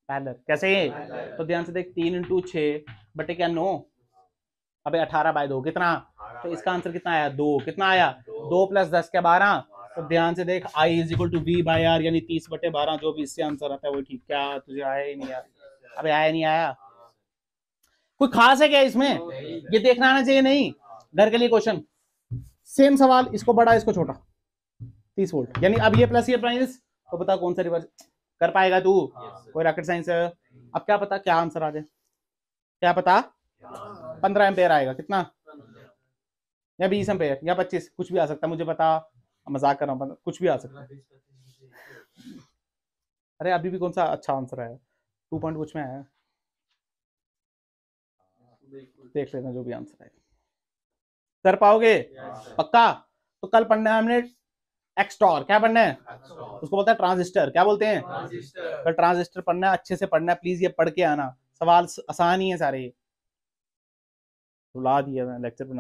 पैरेलल कैसे है। तो ध्यान से देख 3 इंटू 6 बटे क्या 9, अबे 18/2 कितना। तो इसका आंसर कितना आया 2, कितना आया 2 + 10 क्या 12। तो ध्यान से देख I = V/R यानी 30/12, जो भी इससे आंसर आता है वो ठीक। क्या तुझे आया ही नहीं यार, अबे आया नहीं आया। कोई खास है क्या इसमें, ये देखना आना चाहिए नहीं। घर के लिए क्वेश्चन सेम सवाल, इसको बड़ा इसको छोटा, 30 वोल्ट यानी अब ये प्लस ये माइनस, तो बता कौन सा रिवर्स कर पाएगा तू। कोई रॉकेट साइंस है। अब क्या पता क्या आंसर आ जाए, क्या पता 15 एम्पेयर आएगा, कितना, या 20 एम्पेयर या 25, कुछ भी आ सकता है, मुझे पता, मजाक कर रहा हूँ, कुछ भी आ सकता है। अरे अभी भी कौन सा अच्छा आंसर है, 2 पॉइंट कुछ में आया, देख लेना जो भी आंसर है। कर पाओगे पक्का। तो कल पढ़ना है हमने एक्सटॉर, क्या पढ़ना है, उसको बोलते हैं ट्रांजिस्टर, क्या बोलते हैं, कल ट्रांजिस्टर पढ़ना है, अच्छे से पढ़ना है प्लीज, ये पढ़ के आना, सवाल आसान ही है सारे, बुला दिया मैं लेक्चर बना।